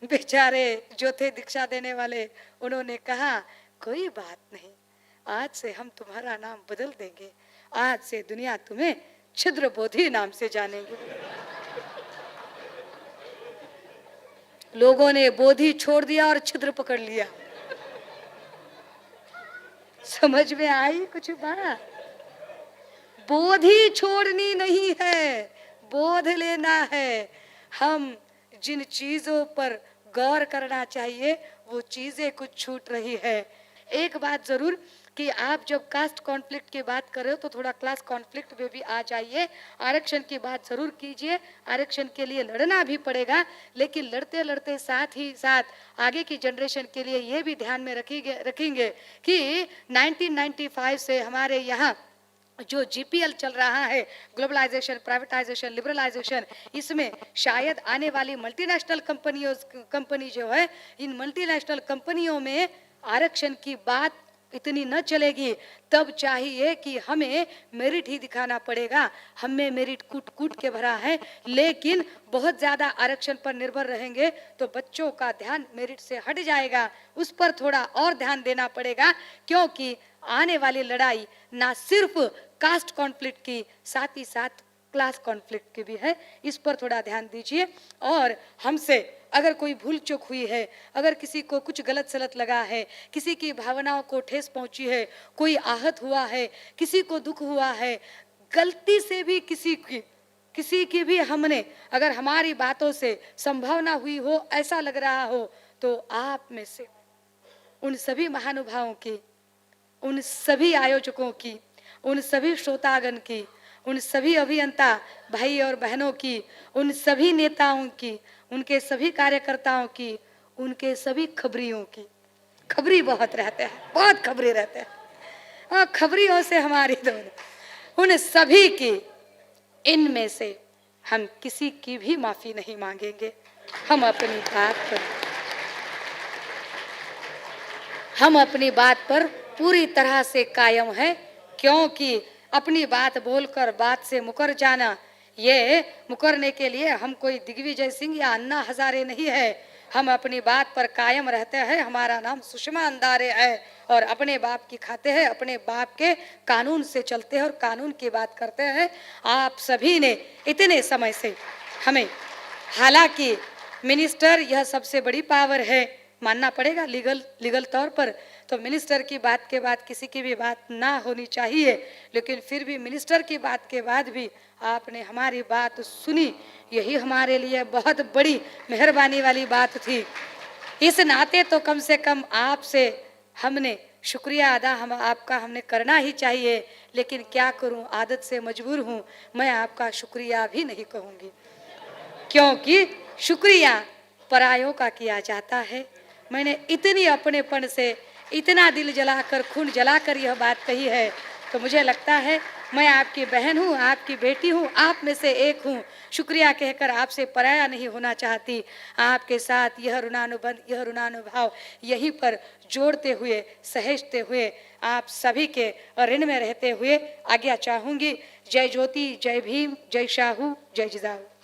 बेचारे जो थे दीक्षा देने वाले, उन्होंने कहा कोई बात नहीं, आज से हम तुम्हारा नाम बदल देंगे, आज से दुनिया तुम्हें छिद्र बोधी नाम से जानेंगे। लोगों ने बोधि छोड़ दिया और छिद्र पकड़ लिया। समझ में आई कुछ बात? बोधि छोड़नी नहीं है, बोध लेना है। हम जिन चीजों पर गौर करना चाहिए वो चीजें कुछ छूट रही है। एक बात जरूर कि आप जब कास्ट कॉन्फ्लिक्ट की बात कर रहे हो तो थोड़ा क्लास कॉन्फ्लिक्ट में भी आ जाइए। आरक्षण की बात जरूर कीजिए, आरक्षण के लिए लड़ना भी पड़ेगा, लेकिन लड़ते लड़ते साथ ही साथ आगे की जनरेशन के लिए ये भी ध्यान में रखेंगे कि 1995 से हमारे यहाँ जो जीपीएल चल रहा है, ग्लोबलाइजेशन, प्राइवेटाइजेशन, लिबरलाइजेशन, इसमें शायद आने वाली मल्टीनेशनल कंपनी जो है, इन मल्टीनेशनल कंपनियों में आरक्षण की बात इतनी न चलेगी। तब चाहिए कि हमें मेरिट ही दिखाना पड़ेगा। हमें मेरिट कूट कूट के भरा है, लेकिन बहुत ज्यादा आरक्षण पर निर्भर रहेंगे तो बच्चों का ध्यान मेरिट से हट जाएगा। उस पर थोड़ा और ध्यान देना पड़ेगा, क्योंकि आने वाली लड़ाई ना सिर्फ कास्ट कॉन्फ्लिक्ट की, साथ ही साथ क्लास कॉन्फ्लिक्ट की भी है। इस पर थोड़ा ध्यान दीजिए। और हमसे अगर कोई भूल चूक हुई है, अगर किसी को कुछ गलत सलत लगा है, किसी की भावनाओं को ठेस पहुंची है, कोई आहत हुआ है, किसी को दुख हुआ है, गलती से भी किसी की भी हमने अगर हमारी बातों से संभावना हुई हो, ऐसा लग रहा हो, तो आप में से उन सभी महानुभावों की, उन सभी आयोजकों की, उन सभी श्रोतागण की, उन सभी अभियंता भाई और बहनों की, उन सभी नेताओं की, उनके सभी कार्यकर्ताओं की, उनके सभी खबरियों की, खबरी बहुत रहते हैं, बहुत खबरी रहते हैं, और खबरियों से हमारी दोनों, उन सभी की, इनमें से हम किसी की भी माफी नहीं मांगेंगे। हम अपनी बात पर पूरी तरह से कायम है, क्योंकि अपनी बात बोलकर बात से मुकर जाना, ये मुकरने के लिए हम कोई दिग्विजय सिंह या अन्ना हजारे नहीं है। हम अपनी बात पर कायम रहते हैं। हमारा नाम सुषमा अंधारे है और अपने बाप की खाते हैं, अपने बाप के कानून से चलते हैं और कानून की बात करते हैं। आप सभी ने इतने समय से हमें, हालांकि मिनिस्टर यह सबसे बड़ी पावर है, मानना पड़ेगा लीगल तौर पर, तो मिनिस्टर की बात के बाद किसी की भी बात ना होनी चाहिए, लेकिन फिर भी मिनिस्टर की बात के बाद भी आपने हमारी बात सुनी, यही हमारे लिए बहुत बड़ी मेहरबानी वाली बात थी। इस नाते तो कम से कम आपसे हमने शुक्रिया अदा हमने करना ही चाहिए, लेकिन क्या करूं, आदत से मजबूर हूं, मैं आपका शुक्रिया भी नहीं कहूंगी, क्योंकि शुक्रिया परायों का किया जाता है। मैंने इतनी अपनेपन से, इतना दिल जलाकर, खून जलाकर यह बात कही है, तो मुझे लगता है मैं आपकी बहन हूँ, आपकी बेटी हूँ, आप में से एक हूँ। शुक्रिया कहकर आपसे पराया नहीं होना चाहती। आपके साथ यह ऋणानुबंध, यह ऋणानुभाव यहीं पर जोड़ते हुए, सहेजते हुए, आप सभी के ऋण में रहते हुए आज्ञा चाहूँगी। जय ज्योति, जय भीम, जय शाहू, जय जिजाऊ।